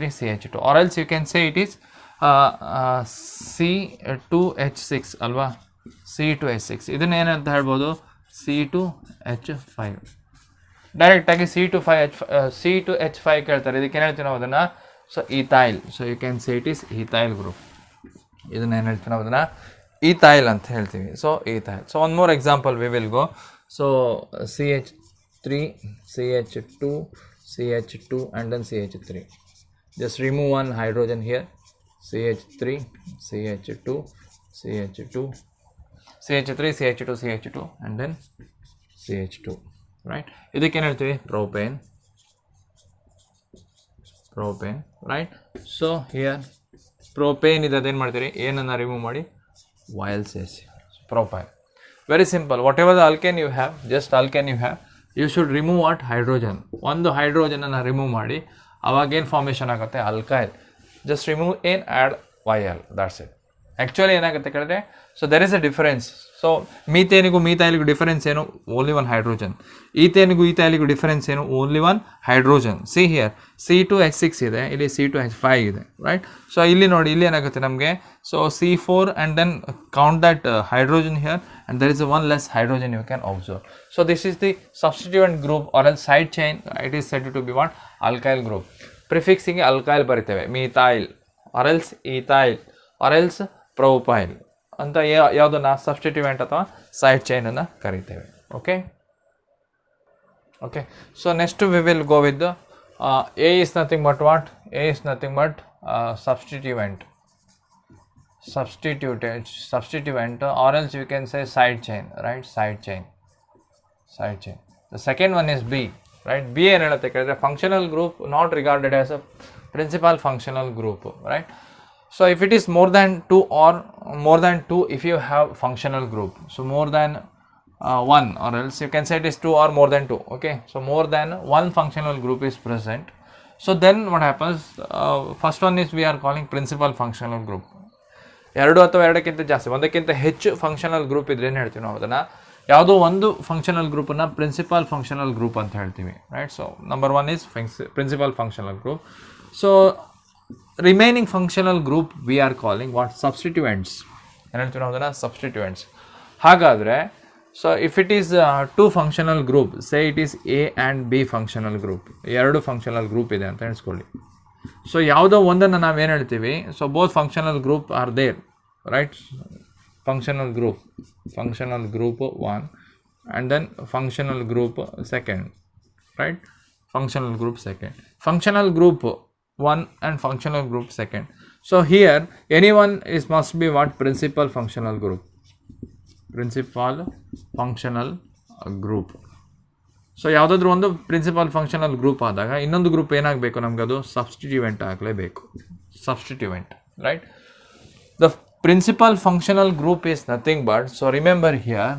or else you can say it is C2H6 ಅಲ್ವಾ? C2H6 ಇದನ್ನೇನಂತ ಹೇಳ್ಬೋದು? C2H5. ಡೈರೆಕ್ಟಾಗಿ C2H5 ಕೇಳ್ತಾರೆ. ಇದಕ್ಕೆ ಏನು ಹೇಳ್ತೀವಿ ನಾವು ಅದನ್ನು? So ethyl. So you can say it is ethyl group. ಇದನ್ನೇನು ಹೇಳ್ತೀವಿ ನಾವು ಅದನ್ನು? ಈಥೈಲ್ ಅಂತ ಹೇಳ್ತೀವಿ. So ethyl. So one more example we will go. So CH3, CH2 and then CH3. Just remove one hydrogen here. CH3, CH2, and then CH2. Right? ಇದಕ್ಕೆ ಏನು ಹೇಳ್ತೀವಿ? Propane. Right? So here propane ಇದ್ದದ್ದು ಏನು ಮಾಡ್ತೀರಿ? ಏನನ್ನು remove ಮಾಡಿ YL ಸೇರಿಸಿ. Propyl. Very simple. Whatever the alkane you have, you should remove what? Hydrogen. ಒಂದು ಹೈಡ್ರೋಜನನ್ನು ರಿಮೂವ್ ಮಾಡಿ ಅವಾಗೇನು ಫಾರ್ಮೇಷನ್ ಆಗುತ್ತೆ? Alkyl. Just remove add YL, that's it. Actually ಏನಾಗುತ್ತೆ ಕೇಳಿದ್ರೆ, so there is a difference. So ಮೀಥೇನಿಗೂ ಮೀಥೈಲಿಗೂ ಡಿಫರೆನ್ಸ್ ಏನು? Only one hydrogen. ಈಥೈಲಿಗೂ ಡಿಫರೆನ್ಸ್ ಏನು? Only one hydrogen. See here C2H6 ಇದೆ, ಇಲ್ಲಿ C2H5 ಇದೆ, ರೈಟ್. ಸೊ ಇಲ್ಲಿ ನೋಡಿ, ಇಲ್ಲಿ ಏನಾಗುತ್ತೆ ನಮಗೆ? So C4 and then count that hydrogen here, and there is one less hydrogen you can observe. So this is the substituent group or else side chain. It is said to be what? Alkyl group. Prefixing alkyl ಬರಿತೇವೆ, methyl or else ethyl or else propyl ಅಂತ ಯಾವುದನ್ನ substituent ಅಥವಾ side chain ಅನ್ನು ಕರಿತೇವೆ. Okay. So next we will go with A is nothing but what? A is nothing but substituent or else you can say side chain, right? Side chain. The second one is B, right? B ಏನು ಹೇಳುತ್ತೆ ಕೇಳಿದ್ರೆ functional group not regarded as a principal functional group, right? So if it is more than 2 or more than 2, if you have functional group, so more than 1 or else you can say it is 2 or more than 2. Okay, so more than one functional group is present. So then what happens? First one is we are calling principal functional group. ಎರಡು ಅಥವಾ ಎರಡಕ್ಕಿಂತ ಜಾಸ್ತಿ, ಒಂದಕ್ಕಿಂತ ಹೆಚ್ಚು functional group ಇದ್ರೆ ಏನು ಹೇಳ್ತೀವಿ ನಾವು? ಅದನ್ನು ಯಾವುದೋ ಒಂದು ಫಂಕ್ಷನಲ್ ಗ್ರೂಪನ್ನು ಪ್ರಿನ್ಸಿಪಲ್ ಫಂಕ್ಷನಲ್ ಗ್ರೂಪ್ ಅಂತ ಹೇಳ್ತೀವಿ, right. So number 1 is principal functional group. So remaining functional group we are calling what? Substituents. ಏನು ಹೇಳ್ತೀವಿ ನಾವು ಅದನ್ನು? ಸಬ್ಸ್ಟಿಟ್ಯೂಯೆಂಟ್ಸ್. ಹಾಗಾದರೆ so if it is 2 functional group, say it is A and B functional group, ಎರಡು functional group ಇದೆ ಅಂತ ಎಣಿಸ್ಕೊಳ್ಳಿ. So ಯಾವುದೋ ಒಂದನ್ನು ನಾವೇನು ಹೇಳ್ತೀವಿ? So both functional group are there, right. Functional group 1 and then functional group 2nd, right? Functional group 2nd, functional group 1 and functional group 2nd. So here anyone must be what? Principal functional group. So ಯಾವುದಾದ್ರೂ ಒಂದು principal functional group ಆದಾಗ ಇನ್ನೊಂದು group ಏನಾಗಬೇಕು ನಮ್ಗೆ? ಅದು substituent ಆಗಲೇಬೇಕು. Substituent, right. The principal functional group is nothing but, so remember here,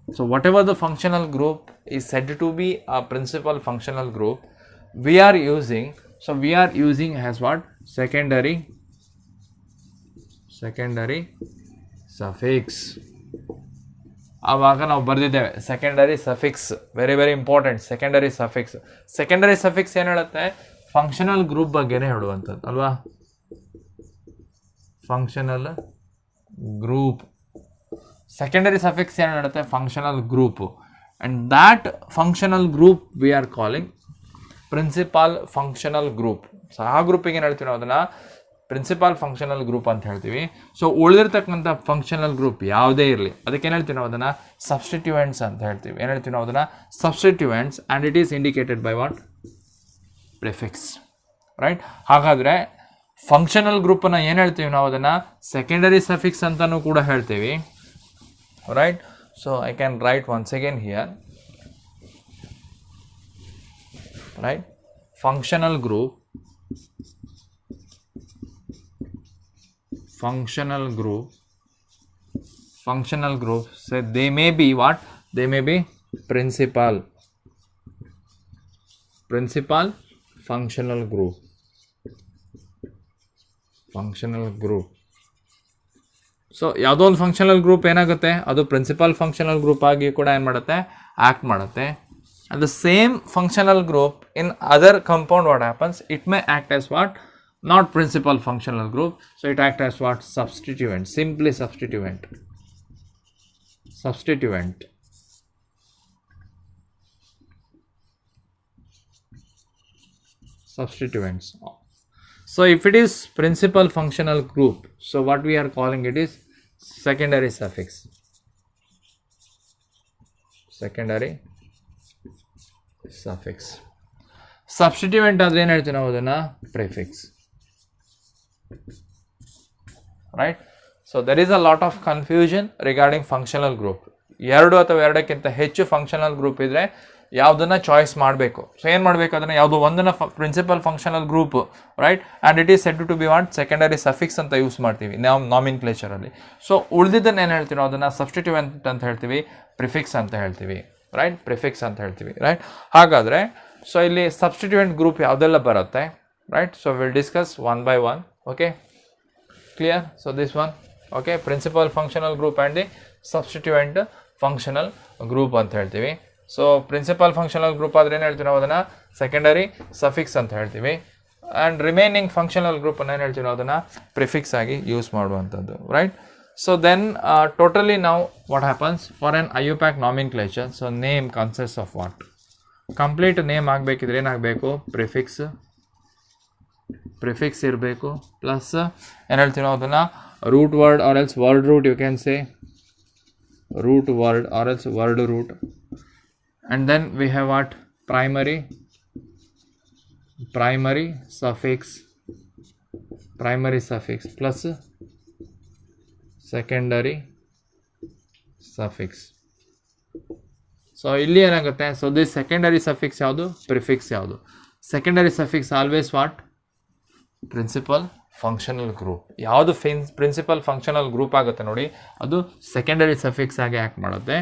so whatever the functional group is said to be a principal functional group, we are using as what? Secondary suffix ಆವಾಗ ನಾವು ಬರೆದಿದ್ದೇವೆ secondary suffix, very very important. Secondary suffix, secondary suffix ಏನು ಹೇಳುತ್ತೆ, functional group ಬಗ್ಗೆನೇ ಹೇಳುವಂಥದ್ದು ಅಲ್ವಾ. Functional group, secondary suffix ಏನು ಹೇಳುತ್ತೆ, functional group. And that functional group we are calling principal functional group. So ಆ ಗ್ರೂಪಿಗೆ ಏನು ಹೇಳ್ತೀವಿ ನಾವು ಅದನ್ನು ಪ್ರಿನ್ಸಿಪಾಲ್ ಫಂಕ್ಷನಲ್ ಗ್ರೂಪ್ ಅಂತ ಹೇಳ್ತೀವಿ. ಸೊ ಉಳಿದಿರ್ತಕ್ಕಂಥ ಫಂಕ್ಷನಲ್ ಗ್ರೂಪ್ ಯಾವುದೇ ಇರಲಿ ಅದಕ್ಕೆ ಏನು ಹೇಳ್ತೀವಿ ನಾವು ಅದನ್ನು ಸಬ್ಸ್ಟಿಟ್ಯೂಯೆಂಟ್ಸ್ ಅಂತ ಹೇಳ್ತೀವಿ. ಏನು ಹೇಳ್ತೀವಿ ನಾವು ಅದನ್ನು substituents, and it is indicated by what, prefix, right. ಹಾಗಾದರೆ ಫಂಕ್ಷನಲ್ ಗ್ರೂಪನ್ನು ಏನು ಹೇಳ್ತೀವಿ ನಾವು ಅದನ್ನು ಸೆಕೆಂಡರಿ ಸಫಿಕ್ಸ್ ಅಂತಲೂ ಕೂಡ ಹೇಳ್ತೀವಿ, right. So I can write once again here, right. Functional group, functional group, so they may be what, they may be principal functional group. So ಯಾವುದೋ ಒಂದು ಫಂಕ್ಷನಲ್ ಗ್ರೂಪ್ ಏನಾಗುತ್ತೆ, ಅದು ಪ್ರಿನ್ಸಿಪಲ್ ಫಂಕ್ಷನಲ್ ಗ್ರೂಪ್ ಆಗಿ ಕೂಡ ಏನು ಮಾಡುತ್ತೆ, ಆ್ಯಕ್ಟ್ ಮಾಡುತ್ತೆ. and the same functional group in other compound, what happens, it may act as what, not principal functional group, so it acts as what, substituent, simply substituent. Substituents. So if it is principal functional group, so what we are calling it is secondary suffix. Substituent ಆದರೆ ಏನು ಹೇಳ್ತೀವಿ ನಾವು ಅದನ್ನು, prefix, right. So there is a lot of confusion regarding functional group. ಎರಡು ಅಥವಾ ಎರಡಕ್ಕಿಂತ ಹೆಚ್ಚು functional group ಇದ್ದರೆ ಯಾವುದನ್ನು ಚಾಯ್ಸ್ ಮಾಡಬೇಕು. ಸೊ ಏನು ಮಾಡಬೇಕು, ಅದನ್ನು ಯಾವುದೋ ಒಂದನ್ನು principal functional group, right, and it is said to be what, secondary suffix ಅಂತ ಯೂಸ್ ಮಾಡ್ತೀವಿ ನಾವು ನಾಮಿನ್ಕ್ಲೇಚರಲ್ಲಿ. ಸೊ ಉಳಿದಿದ್ದನ್ನು ಏನು ಹೇಳ್ತೀವಿ ನಾವು ಅದನ್ನು ಸಬ್ಸ್ಟಿಟ್ಯೂಯೆಂಟ್ ಅಂತ ಹೇಳ್ತೀವಿ, ಪ್ರಿಫಿಕ್ಸ್ ಅಂತ ಹೇಳ್ತೀವಿ, ರೈಟ್, ಪ್ರಿಫಿಕ್ಸ್ ಅಂತ ಹೇಳ್ತೀವಿ, ರೈಟ್. ಹಾಗಾದರೆ ಸೊ ಇಲ್ಲಿ ಸಬ್ಸ್ಟಿಟ್ಯೂಯೆಂಟ್ ಗ್ರೂಪ್ ಯಾವುದೆಲ್ಲ ಬರುತ್ತೆ, right. So will discuss one by one, okay, clear. So this one, okay, principal functional group and the substituent functional group ಅಂತ ಹೇಳ್ತೀವಿ. ಸೊ ಪ್ರಿನ್ಸಿಪಲ್ ಫಂಕ್ಷನಲ್ ಗ್ರೂಪ್ ಆದರೆ ಏನು ಹೇಳ್ತೀವಿ ನಾವು ಅದನ್ನು ಸೆಕೆಂಡರಿ ಸಫಿಕ್ಸ್ ಅಂತ ಹೇಳ್ತೀವಿ. ಆ್ಯಂಡ್ ರಿಮೈನಿಂಗ್ ಫಂಕ್ಷನಲ್ ಗ್ರೂಪನ್ನು ಏನು ಹೇಳ್ತೀವಿ ನಾವು ಅದನ್ನು ಪ್ರಿಫಿಕ್ಸ್ ಆಗಿ ಯೂಸ್ ಮಾಡುವಂಥದ್ದು, ರೈಟ್. ಸೊ ದೆನ್ ಟೋಟಲಿ ನಾವು what happens for an IUPAC nomenclature, so name consist of what, complete name ಆಗಬೇಕಿದ್ರೆ ಏನಾಗಬೇಕು, ಪ್ರಿಫಿಕ್ಸ್ ಇರಬೇಕು, ಪ್ಲಸ್ ಏನು ಹೇಳ್ತೀವಿ ನಾವು ಅದನ್ನು root word or else word root, you can say root word or else word root. And then we have what, primary suffix plus secondary suffix. So ಇಲ್ಲಿ ಏನಾಗುತ್ತೆ, so this secondary suffix ಯಾವುದು, prefix ಯಾವುದು. Secondary suffix always what, principal functional group. ಯಾವುದು principal functional group ಆಗುತ್ತೆ ನೋಡಿ, ಅದು secondary suffix ಆಗಿ act ಮಾಡುತ್ತೆ.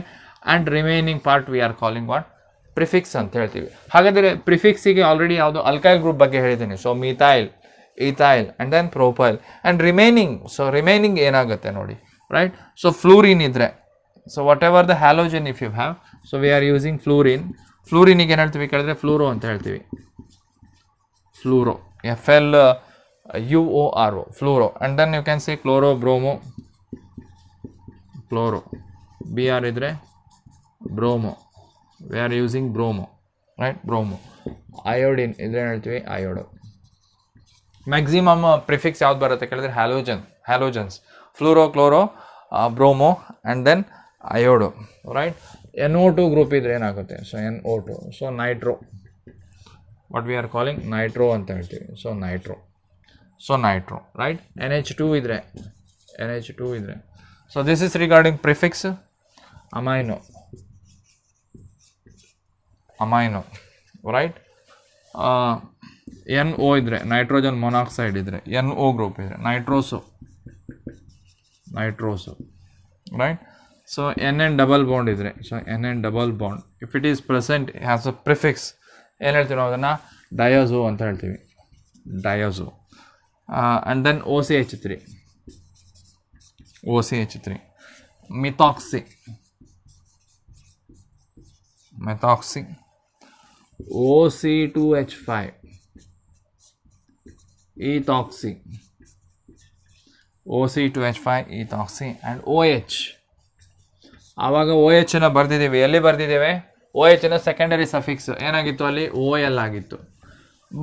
And remaining part we are calling what, prefix ಅಂತ ಹೇಳ್ತೀವಿ. ಹಾಗಾದರೆ ಪ್ರಿಫಿಕ್ಸಿಗೆ ಆಲ್ರೆಡಿ ಯಾವುದು ಅಲ್ಕೈಲ್ ಗ್ರೂಪ್ ಬಗ್ಗೆ ಹೇಳಿದ್ದೀನಿ. So methyl, ethyl and then propyl. And remaining ಏನಾಗುತ್ತೆ ನೋಡಿ, ರೈಟ್. ಸೊ ಫ್ಲೂರಿನ್ ಇದ್ದರೆ, so whatever the halogen if you have, so we are using ಫ್ಲೂರಿನಿಗೆ ಏನು ಹೇಳ್ತೀವಿ ಕೇಳಿದ್ರೆ ಫ್ಲೂರೋ ಅಂತ ಹೇಳ್ತೀವಿ. Fluoro, FLUORO, fluoro. And then you can say chloro, bromo, BR idre bromo, we are using bromo, right, bromo. Iodine idre ಹೇಳ್ತೀವಿ iodo. Maximum prefix ಯಾವ್ದು ಬರುತ್ತೆ ಕೇಳಿದ್ರೆ halogens, fluoro, chloro, bromo and then iodo, right. NO2 group ಇದ್ರೆ ಏನಾಗುತ್ತೆ, so NO2, so nitro, what we are calling nitro ಅಂತ ಹೇಳ್ತೀವಿ. So nitro, right. NH2 ಇದ್ರೆ, so this is regarding prefix. Amino, right. NO ಇದ್ರೆ, nitrogen monoxide ಇದ್ರೆ, NO group ಇದ್ರೆ, nitroso, right. So NN double bond ಇದ್ರೆ, so NN double bond if it is present has a prefix, ಏನು ಹೇಳ್ತೀವಿ ನಾವು ಅದನ್ನು ಡಯೋಸೋ ಅಂತ ಹೇಳ್ತೀವಿ, ಡಯೋಸೋ. And then OCH3, methoxy, methoxy, OC2H5, ethoxy, OC2H5 ethoxy and OH. ಆವಾಗ ಓ ಎಚ್ ನ ಬರ್ದಿದ್ದೀವಿ, ಎಲ್ಲಿ ಬರ್ದಿದ್ದೇವೆ? ಓ ಎಚ್ ನ ಸೆಕೆಂಡರಿ ಸಫಿಕ್ಸ್ ಏನಾಗಿತ್ತು ಅಲ್ಲಿ? ಓ ಎಲ್ ಆಗಿತ್ತು.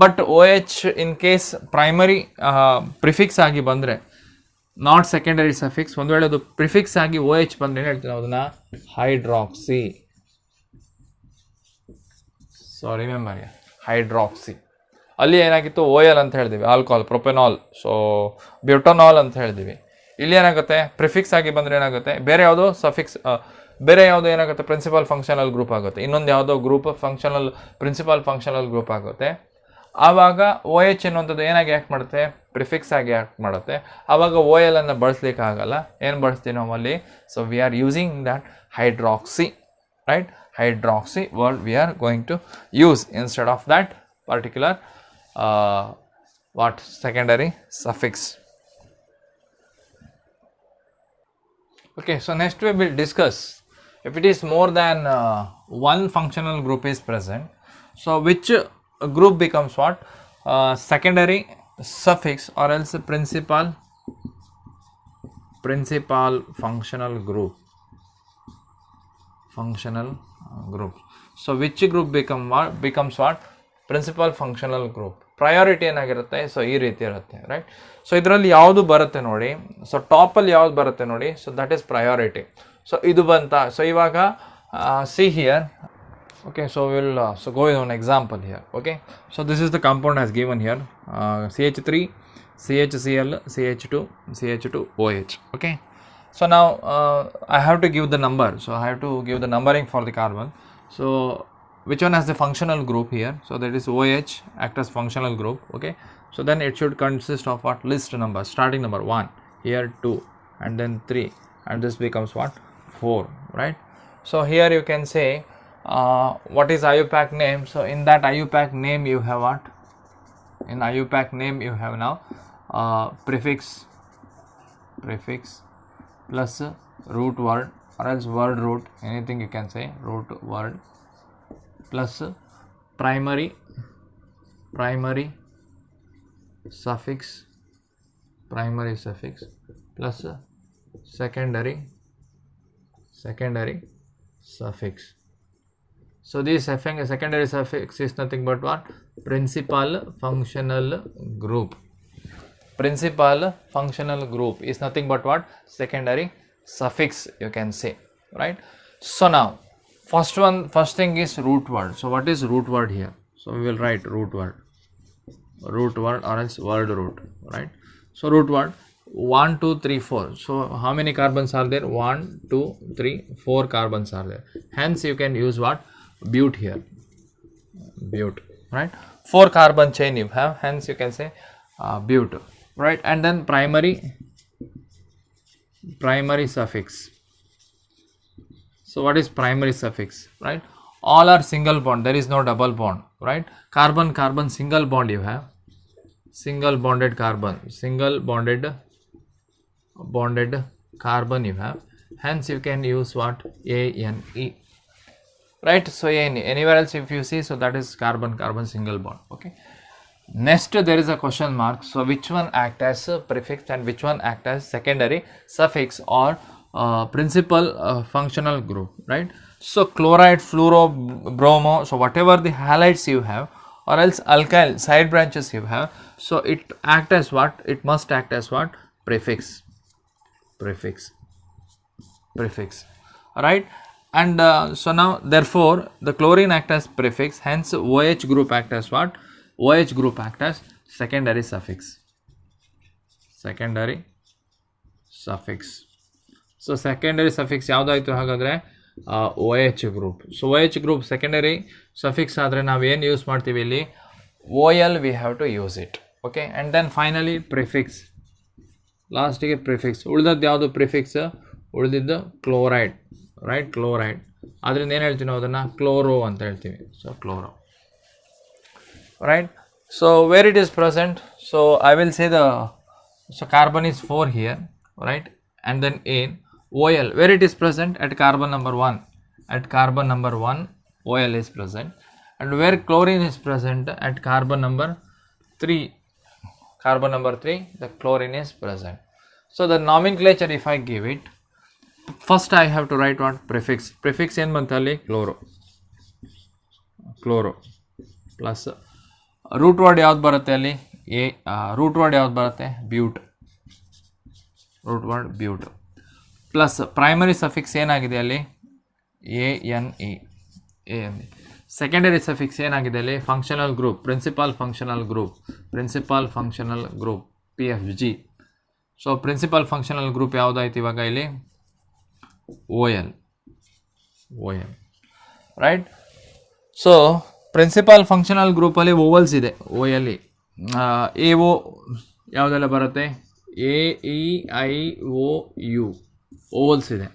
But O H in case primary prefix ಆಗಿ ಬಂದರೆ, ನಾಟ್ ಸೆಕೆಂಡರಿ ಸಫಿಕ್ಸ್, ಒಂದು ವೇಳೆ ಅದು ಪ್ರಿಫಿಕ್ಸ್ ಆಗಿ ಓ ಎಚ್ ಬಂದರೆ ಏನು ಹೇಳ್ತೀವಿ ನಾವು ಅದನ್ನು? ಹೈಡ್ರಾಕ್ಸಿ. So remember, hydroxy. ಅಲ್ಲಿ ಏನಾಗಿತ್ತು? ಓ ಎಲ್ ಅಂತ ಹೇಳಿದ್ವಿ, ಆಲ್ಕೋಹಾಲ್, ಪ್ರೊಪೆನಾಲ್, ಸೊ ಬ್ಯೂಟನಾಲ್ ಅಂತ ಹೇಳಿದ್ವಿ. ಇಲ್ಲಿ ಏನಾಗುತ್ತೆ? ಪ್ರಿಫಿಕ್ಸ್ ಆಗಿ ಬಂದರೆ ಏನಾಗುತ್ತೆ? ಬೇರೆ ಯಾವುದೋ ಸಫಿಕ್ಸ್, ಬೇರೆ ಯಾವುದೋ ಏನಾಗುತ್ತೆ? ಪ್ರಿನ್ಸಿಪಲ್ ಫಂಕ್ಷನಲ್ ಗ್ರೂಪ್ ಆಗುತ್ತೆ. ಇನ್ನೊಂದು ಯಾವುದೋ group functional, principal functional group ಆಗುತ್ತೆ. ಆವಾಗ ಓ ಎಚ್ ಎನ್ನುವಂಥದ್ದು ಏನಾಗಿ ಆ್ಯಕ್ಟ್ ಮಾಡುತ್ತೆ? ಪ್ರಿಫಿಕ್ಸ್ ಆಗಿ ಆ್ಯಕ್ಟ್ ಮಾಡುತ್ತೆ. ಆವಾಗ ಓ ಎಲ್ ಅನ್ನು ಬಳಸಲಿಕ್ಕೆ ಆಗಲ್ಲ. ಏನು ಬಳಸ್ತೀವಿ ನಾವು ಅಲ್ಲಿ? So we are using that hydroxy, right? Hydroxy word we are going to use instead of that particular secondary suffix. Okay, so next we will discuss if it is more than one functional group is present, so which group becomes what? Secondary suffix or else principal functional group. So which group becomes what? Principal functional group. Priority ಏನಾಗಿರುತ್ತೆ? So ಈ ರೀತಿ ಇರುತ್ತೆ, right? So ಇದರಲ್ಲಿ ಯಾವುದು ಬರುತ್ತೆ ನೋಡಿ, so ಟಾಪಲ್ಲಿ ಯಾವ್ದು ಬರುತ್ತೆ ನೋಡಿ, so that is priority. So ಇದು ಬಂತ. ಸೊ ಇವಾಗ C here, okay, so will so go with one example here. Okay, so this is the compound as given here, CH3, CHCl, CH2, OH. Okay, so now I have to give the number, so I have to give the numbering for the carbon. So which one has the functional group here? So that is OH act as functional group. Okay, so then it should consist of what? List number, starting number 1, here 2, and then 3, and this becomes what? 4, right? So here you can say what is IUPAC name. So in that IUPAC name you have what? In IUPAC name you have now prefix plus root word or else word root, anything you can say, root word plus primary suffix plus secondary suffix. So this secondary suffix is nothing but what? Principal functional group. Principal functional group is nothing but what? Secondary suffix, you can say, right? So now first thing is root word. So what is root word here? So we will write root word or else word root, right? So root word 1, 2, 3, 4. So how many carbons are there? 1, 2, 3, 4 carbons are there. Hence you can use what? But here, but, right? 4 carbon chain you have, hence you can say but, right? And then primary suffix. So what is primary suffix, right? All are single bond, there is no double bond, right? Carbon single bond you have, single bonded carbon you have, hence you can use what? ANE, right? So ANE, anywhere else if you see, so that is carbon single bond. Okay, next there is a question mark. So which one act as a prefix and which one act as secondary suffix or principal functional group, right? So chloride, fluoro, bromo, so whatever the halides you have or else alkyl side branches you have, so it act as what? It must act as what? Prefix, right? And so now therefore the chlorine act as prefix, hence OH group act as what? OH group act as secondary suffix. So secondary suffix ಯಾವುದಾಯಿತು ಹಾಗಾದರೆ? OH group. So OH group secondary suffix ಆದರೆ ನಾವು ಏನು use ಮಾಡ್ತೀವಿ ಇಲ್ಲಿ? OL we have to use it. Okay, and then finally prefix, ಲಾಸ್ಟಿಗೆ prefix. ಉಳಿದದ್ದು ಯಾವುದು prefix? ಉಳಿದಿದ್ದು ಕ್ಲೋರೈಡ್, ರೈಟ್? ಕ್ಲೋರೈಡ್ ಅದರಿಂದ ಏನು ಹೇಳ್ತೀವಿ ನಾವು ಅದನ್ನು? ಕ್ಲೋರೋ ಅಂತ ಹೇಳ್ತೀವಿ. So chloro, right? So where it is present, so I will say so carbon is 4 here, right? And then in OL, where it is present? At carbon number 1, OL is present, and where chlorine is present at carbon number 3, the chlorine is present. So the nomenclature, if I give it, first I have to write what? Prefix. Prefix ಏನು ಬಂತಲ್ಲಿ? Chloro plus root word ಯಾವ್ದು ಬರುತ್ತೆ ಅಲ್ಲಿ? Root word ಯಾವ್ದು ಬರುತ್ತೆ? ಬ್ಯೂಟ್ plus primary suffix ಏನಾಗಿದೆ ಅಲ್ಲಿ? ANE. Secondary suffix ಏನಾಗಿದೆ ಅಲ್ಲಿ? Functional group, principal functional group PFG. So principal functional group ಯಾವುದಾಯ್ತು ಇವಾಗ ಇಲ್ಲಿ? OL, right. So principal functional ಗ್ರೂಪಲ್ಲಿ ಓವಲ್ಸ್ ಇದೆ. OL AO ಯಾವುದೆಲ್ಲ ಬರುತ್ತೆ? AEIOU ಓವಲ್ಸ್ ಇದೆ,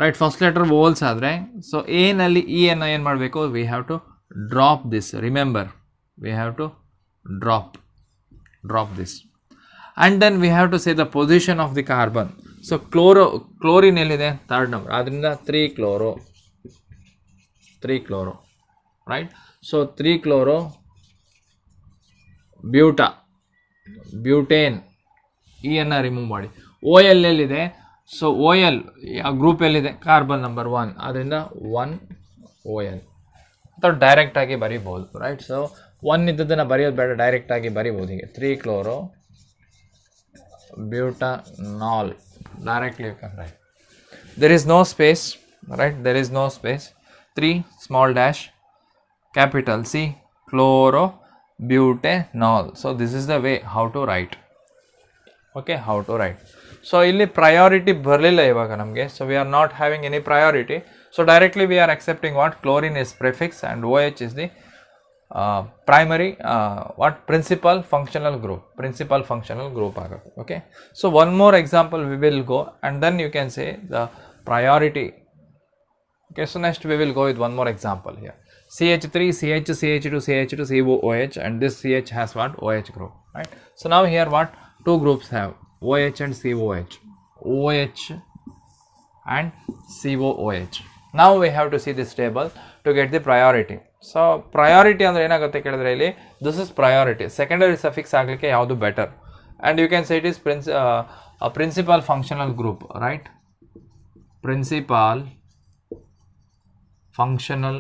ರೈಟ್. ಫಸ್ಟ್ ಲೆಟರ್ ಓವಲ್ಸ್ ಆದರೆ, ಸೊ ಎನಲ್ಲಿ ಅನ್ನು ಏನು ಮಾಡಬೇಕು? We have to drop this. Remember, we have to drop this. And then we have to say the position of the carbon. So chlorine ಎಲ್ಲಿದೆ? 3rd number, ಆದ್ದರಿಂದ 3 chloro, right. So 3 chloro, butane, ಅನ್ನು remove ಮಾಡಿ. OL ಎಲ್ಲಿದೆ? So OL group ಎಲ್ಲಿದೆ? Carbon number 1, ಆದ್ದರಿಂದ 1 OL. ಅಥವಾ ಡೈರೆಕ್ಟಾಗಿ ಬರಿಬೋದು, ರೈಟ್. ಸೊ 1 ಇದ್ದದನ್ನು ಬರೆಯೋದು ಬೇಡ, ಡೈರೆಕ್ಟಾಗಿ ಬರಿಬೋದು ಹೀಗೆ. 3 chloro butanol, directly you can write. There is no space, right? There is no space. 3 small dash capital C chlorobutanol. So this is the way how to write. Okay, how to write. So illi priority barlilla ivaga namge. So we are not having any priority. So directly we are accepting what? Chlorine is prefix and OH is the primary principal functional group ಆಗುತ್ತೆ. Okay, so one more example we will go, and then you can say the priority. Okay, so next we will go with one more example here. CH3 CH CH2 CH2 COOH, and this CH has what? OH group, right? So now here what? Two groups have OH and COOH, OH and COOH. Now we have to see this table to get the priority. So priority ಅಂದರೆ ಏನಾಗುತ್ತೆ ಕೇಳಿದ್ರೆ ಇಲ್ಲಿ this is priority. Secondary suffix ಆಗಲಿಕ್ಕೆ ಯಾವುದು better? And you can say it is principal functional group, right. Principal functional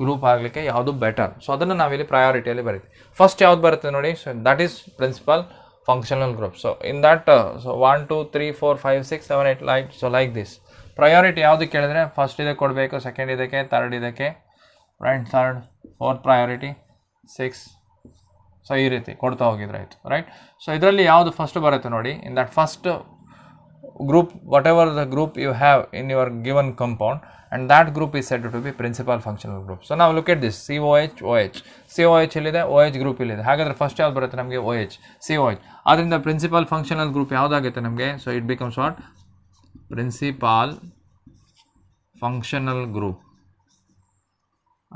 group ಆಗಲಿಕ್ಕೆ ಯಾವುದು better? So ಅದನ್ನು ನಾವಿಲ್ಲಿ ಪ್ರಯಾರಿಟಿಯಲ್ಲಿ ಬರೀತೀವಿ. ಫಸ್ಟ್ ಯಾವ್ದು ಬರುತ್ತೆ ನೋಡಿ? So that is principal functional group. So in that, so 1 2 3 4 5 6 7 8 like, so like this. Priority ಯಾವುದು ಕೇಳಿದ್ರೆ first ಇದಕ್ಕೆ ಕೊಡಬೇಕು, ಸೆಕೆಂಡ್ ಇದಕ್ಕೆ, ಥರ್ಡ್ ಇದಕ್ಕೆ, right. Third, 4th priority, 6. So ಈ ರೀತಿ ಕೊಡ್ತಾ ಹೋಗಿದ್ರೆ ಆಯಿತು, ರೈಟ್. ಸೊ ಇದರಲ್ಲಿ ಯಾವುದು ಫಸ್ಟ್ ಬರುತ್ತೆ ನೋಡಿ? In that first group, whatever the group you have in your given compound, and that group is said to be principal functional group. So ನಾವು ಲುಕ್ ಎಟ್ ದಿಸ್. COH ಇಲ್ಲಿದೆ, OH group ಇಲ್ಲಿದೆ. ಹಾಗಾದರೆ first ಯಾವ್ದು ಬರುತ್ತೆ ನಮಗೆ? COH. ಆದ್ದರಿಂದ principal functional group ಯಾವುದಾಗುತ್ತೆ ನಮಗೆ? So it becomes what? Principal functional group.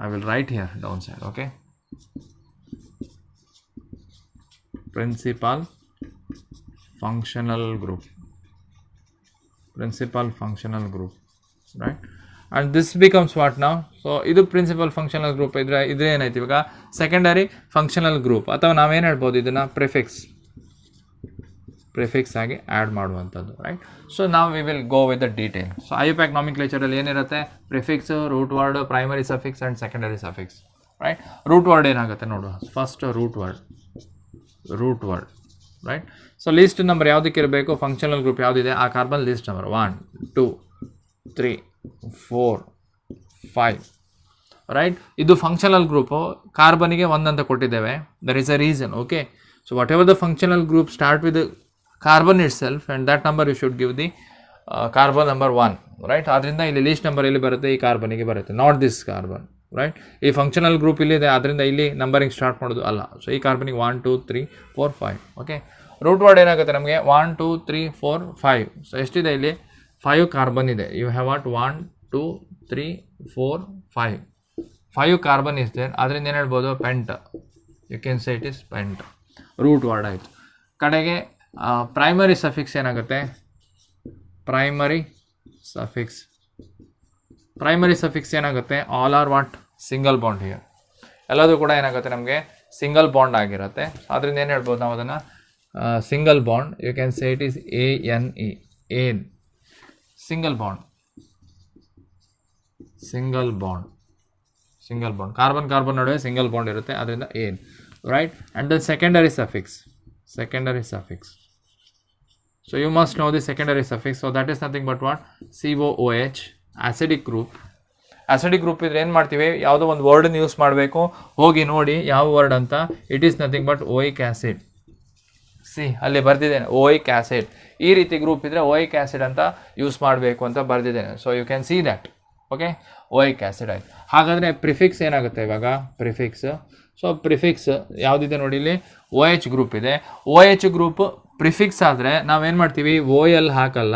I will write here downside, okay? Principal functional group, right? And this becomes what now? So idu principal functional group idre ಏನಾಯ್ತು ಇವಾಗ? Secondary functional group, ಅಥವಾ ನಾವೇನು ಹೇಳ್ಬೋದು ಇದನ್ನು? Prefix ಆಗಿ add ಮಾಡುವಂಥದ್ದು, right. So ನಾವು we will go with the detail. So IUPAC ನಾಮಿಕ್ಲೇಚರಲ್ಲಿ ಏನಿರುತ್ತೆ? Prefix, root word, primary suffix and secondary suffix, right. Root word ಏನಾಗುತ್ತೆ ನೋಡುವ. First root word, right. So least number ಯಾವುದಕ್ಕೆ ಇರಬೇಕು? ಫಂಕ್ಷನಲ್ ಗ್ರೂಪ್ ಯಾವುದಿದೆ ಆ ಕಾರ್ಬನ್ ಲೀಸ್ಟ್ ನಂಬರ್ 1 2 3 4 5, ರೈಟ್. ಇದು functional group. ಕಾರ್ಬನಿಗೆ 1 ಅಂತ ಕೊಟ್ಟಿದ್ದೇವೆ. There is a reason, okay. So whatever the functional group start with carbon itself, and that number you should give the carbon number 1, right. ಆದ್ರಿಂದ ಇಲ್ಲಿ least number ಎಲ್ಲಿ ಬರುತ್ತೆ? ಈ ಕಾರ್ಬನಿಗೆ ಬರುತ್ತೆ, ನಾಟ್ ದಿಸ್ ಕಾರ್ಬನ್, ರೈಟ್. ಈ functional group ಇಲ್ಲಿದೆ, ಆದ್ದರಿಂದ ಇಲ್ಲಿ ನಂಬರಿಂಗ್ ಸ್ಟಾರ್ಟ್ ಮಾಡೋದು ಅಲ್ಲ. ಸೊ ಈ ಕಾರ್ಬನಿಗೆ 1 2 3 4 5, ಓಕೆ. ರೂಟ್ ವರ್ಡ್ ಏನಾಗುತ್ತೆ ನಮಗೆ? 1 2 3 4 5. ಸೊ ಎಷ್ಟಿದೆ ಇಲ್ಲಿ? 5 ಕಾರ್ಬನ್ ಇದೆ. You have what? 1 2 3 4 5. 5 carbon is there. ಅದರಿಂದ ಏನು ಹೇಳ್ಬೋದು? Pent. You can say it is pent. Root word ಆಯಿತು. ಕಡೆಗೆ ಪ್ರೈಮರಿ ಸಫಿಕ್ಸ್ ಏನಾಗುತ್ತೆ? Primary suffix. ಪ್ರೈಮರಿ ಸಫಿಕ್ಸ್ ಏನಾಗುತ್ತೆ, all are what, single bond here. ಎಲ್ಲದೂ ಕೂಡ ಏನಾಗುತ್ತೆ ನಮಗೆ ಸಿಂಗಲ್ ಬಾಂಡ್ ಆಗಿರುತ್ತೆ. ಅದರಿಂದ ಏನು ಹೇಳ್ಬೋದು ನಾವು ಅದನ್ನು single bond. You can say it is ANE, ane single bond, single bond, single bond. Carbon ನಡುವೆ ಸಿಂಗಲ್ ಬಾಂಡ್ ಇರುತ್ತೆ, ಅದರಿಂದ ane, right. And then secondary suffix, secondary suffix. So you must know the secondary suffix. So that is nothing but what, COOH, acidic group. acidic group ಇದ್ರೆ ಏನು ಮಾಡ್ತೀವಿ, ಯಾವುದೋ ಒಂದು ವರ್ಡನ್ನು use ಮಾಡಬೇಕು, ಹೋಗಿ ನೋಡಿ ಯಾವ ವರ್ಡ್ ಅಂತ. It is nothing but oic acid. See ಅಲ್ಲಿ ಬರ್ದಿದ್ದೇನೆ ಓಯಿಕ್ ಆ್ಯಸಿಡ್. ಈ ರೀತಿ ಗ್ರೂಪ್ ಇದ್ದರೆ ಓಯಿಕ್ ಆ್ಯಸಿಡ್ ಅಂತ ಯೂಸ್ ಮಾಡಬೇಕು ಅಂತ ಬರ್ದಿದ್ದೇನೆ. So you can see that. Okay, oic acid ಆಯಿತು. ಹಾಗಾದರೆ ಪ್ರಿಫಿಕ್ಸ್ ಏನಾಗುತ್ತೆ ಇವಾಗ, ಪ್ರಿಫಿಕ್ಸ್. ಸೊ ಪ್ರಿಫಿಕ್ಸ್ ಯಾವುದಿದೆ ನೋಡಿ, ಇಲ್ಲಿ OH ಗ್ರೂಪ್ ಇದೆ. OH ಗ್ರೂಪ್ ಪ್ರಿಫಿಕ್ಸ್ ಆದರೆ ನಾವೇನು ಮಾಡ್ತೀವಿ, OL ಹಾಕಲ್ಲ.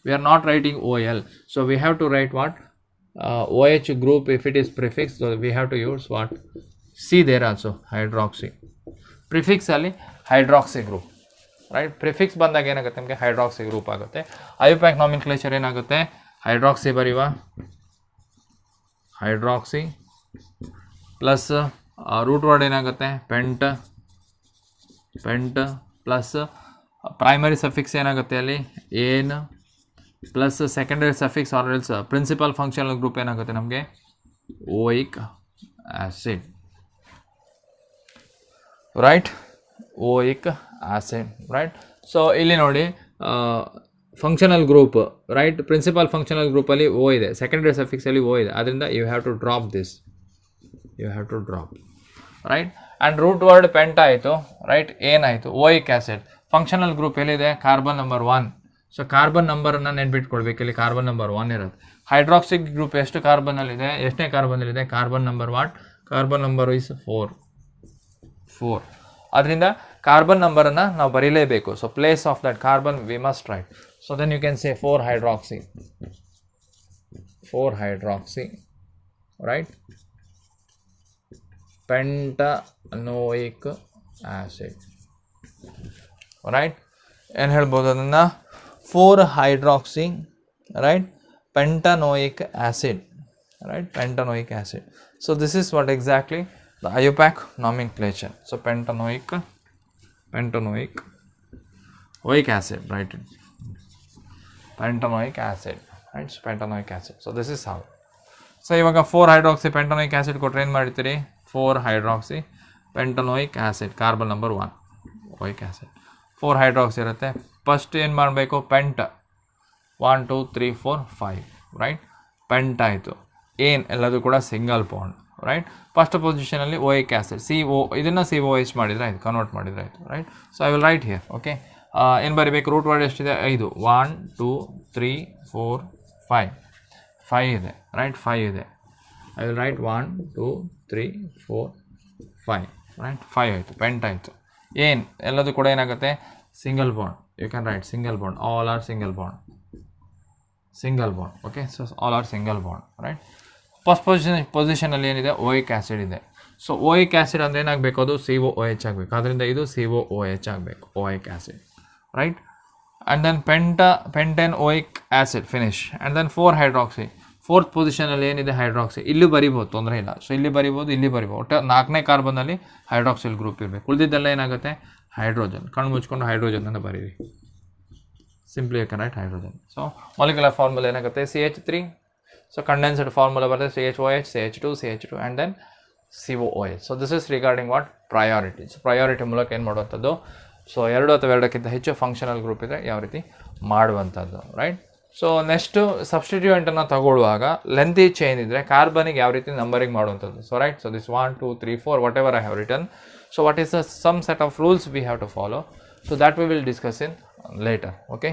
We are not writing OL. So we have to write what, OH group. If it is prefix, so we have to use what, C there also, hydroxy. Prefix ಅಲ್ಲಿ hydroxy group, right. Prefix ಬಂದಾಗ ಏನಾಗುತ್ತೆ ನಮಗೆ hydroxy group ಆಗುತ್ತೆ. IUPAC nomenclature ಏನಾಗುತ್ತೆ, hydroxy ಬರೆಯುವ, hydroxy plus root word ಏನಾಗುತ್ತೆ pent, plus primary suffix ಏನಾಗುತ್ತೆ ಅಲ್ಲಿ ane, plus secondary suffix or else principal functional group ಏನಾಗುತ್ತೆ ನಮಗೆ oic acid, right. Oic acid, right. So ಇಲ್ಲಿ ನೋಡಿ functional group, right. Principal functional ಗ್ರೂಪಲ್ಲಿ ಓ ಇದೆ, ಸೆಕೆಂಡರಿ ಸಫಿಕ್ಸಲ್ಲಿ ಓ ಇದೆ, ಅದರಿಂದ you have to drop this, you have to drop, right. And root word pent ಆಯಿತು, ರೈಟ್. ಏನಾಯಿತು, ಓಯಿಕ್ ಆ್ಯಸಿಡ್. ಫಂಕ್ಷನಲ್ ಗ್ರೂಪ್ ಎಲ್ಲಿದೆ, ಕಾರ್ಬನ್ ನಂಬರ್ 1. ಸೊ ಕಾರ್ಬನ್ ನಂಬರನ್ನು ನೆನ್ಪಿಟ್ಕೊಳ್ಬೇಕು, ಇಲ್ಲಿ ಕಾರ್ಬನ್ ನಂಬರ್ 1 ಇರುತ್ತೆ. ಹೈಡ್ರಾಕ್ಸಿಕ್ ಗ್ರೂಪ್ ಎಷ್ಟು ಕಾರ್ಬನ್ನಲ್ಲಿದೆ, ಎಷ್ಟನೇ ಕಾರ್ಬನ್ನಲ್ಲಿದೆ, carbon number what, carbon number is 4. ಅದರಿಂದ ಕಾರ್ಬನ್ ನಂಬರನ್ನು ನಾವು ಬರೀಲೇಬೇಕು. So place of that carbon we must write. So then you can say 4 hydroxy, right. Pentanoic acid, right. ಏನು ಹೇಳ್ಬೋದು ಅದನ್ನು, 4 hydroxy, right, pentanoic acid, right, pentanoic acid. So this is what exactly the IUPAC nomenclature. So pentanoic oic acid, right, pentanoic acid, right. So pentanoic acid. So this is how. So ಇವಾಗ 4 hydroxy pentanoic acid ಕೊಟ್ಟರೆ ಏನು ಮಾಡ್ತೀರಿ, 4 hydroxy pentanoic acid, carbon number 1, oic acid. 4 hydroxy ಇರುತ್ತೆ. First ಏನು ಮಾಡಬೇಕು, ಪೆಂಟ್ 1 2 3 4 5, right. ಪೆಂಟ್ ಆಯಿತು. Ane ಎಲ್ಲದು ಕೂಡ ಸಿಂಗಲ್ ಬಾಂಡ್, ರೈಟ್. ಫಸ್ಟ್ ಪೊಸಿಷನಲ್ಲಿ ಓಯಿಕ್ ಆ್ಯಸಿಡ್, CO, ಇದನ್ನು COH ಮಾಡಿದರೆ ಆಯಿತು, ಕನ್ವರ್ಟ್ ಮಾಡಿದರೆ ಆಯಿತು, right. So I will write here. Okay, ಏನು ಬರೀಬೇಕು, ರೂಟ್ ವರ್ಡ್ ಎಷ್ಟಿದೆ, 5, 1 2 3 4 5 ಇದೆ, ರೈಟ್. 5 ಇದೆ. I will right 1 2 3 4 5, right. 5 ಆಯಿತು, ಪೆಂಟ್ ಆಯಿತು. ಏನು ಎಲ್ಲದು ಕೂಡ ಏನಾಗುತ್ತೆ, single bond. You can write single bond, all are single bond, okay. So all are single bond, right. First ಪೊಸಿಷನಲ್ಲಿ ಏನಿದೆ, ಓಯಿಕ್ ಆ್ಯಸಿಡ್ ಇದೆ. ಸೊ ಓಯಿಕ್ ಆ್ಯಸಿಡ್ ಅಂದರೆ ಏನಾಗಬೇಕು, ಅದು COOH ಆಗಬೇಕು, ಅದರಿಂದ ಇದು COOH ಆಗಬೇಕು, oic acid, right. And then pentan oic acid, finish. And then 4 hydroxy, fourth ಪೊಸಿಷನಲ್ಲಿ ಏನಿದೆ ಹೈಡ್ರಾಕ್ಸಿ, ಇಲ್ಲಿ ಬರಿಬೋದು, ತೊಂದರೆ ಇಲ್ಲ. ಸೊ ಇಲ್ಲಿ ಬರಿಬೋದು, ಇಲ್ಲಿ ಬರಿಬೋದು. ಒಟ್ಟು 4ನೇ ಕಾರ್ಬನ್ನಲ್ಲಿ ಹೈಡ್ರಾಕ್ಸಿಲ್ ಗ್ರೂಪ್ ಇರಬೇಕು. ಉಳಿದಿದ್ದೆಲ್ಲ ಏನಾಗುತ್ತೆ, ಹೈಡ್ರೋಜನ್. ಕಣ್ಣು ಮುಚ್ಕೊಂಡು ಹೈಡ್ರೋಜನ್ ಅಂತ ಬರೀರಿ, simply you can write hydrogen. So molecular formula ಏನಾಗುತ್ತೆ, CH3. ಸೊ ಕಂಡೆನ್ಸ್ಡ್ ಫಾರ್ಮುಲಾ ಬರ್ತದೆ CHOH, CH2 and then COOH. So this is regarding what, priority. So priority ಮೂಲಕ ಏನು ಮಾಡುವಂಥದ್ದು, ಸೊ 2 ಅಥವಾ 2ಕ್ಕಿಂತ ಹೆಚ್ಚು ಫಂಕ್ಷನಲ್ ಗ್ರೂಪ್ ಇದೆ, ಯಾವ ರೀತಿ ಮಾಡುವಂಥದ್ದು, ರೈಟ್. ಸೊ ನೆಕ್ಸ್ಟು ಸಬ್ಸ್ಟಿಟ್ಯೂಯೆಂಟನ್ನು ತಗೊಳ್ಳುವಾಗ ಲೆಂತಿ ಚೈನ್ ಇದ್ದರೆ ಕಾರ್ಬನಿಗೆ ಯಾವ ರೀತಿ ನಂಬರಿಂಗ್ ಮಾಡುವಂಥದ್ದು. So right, so this 1 2 3 4 what ever I have written. So what is some set of rules we have to follow, so that we will discuss in later, okay.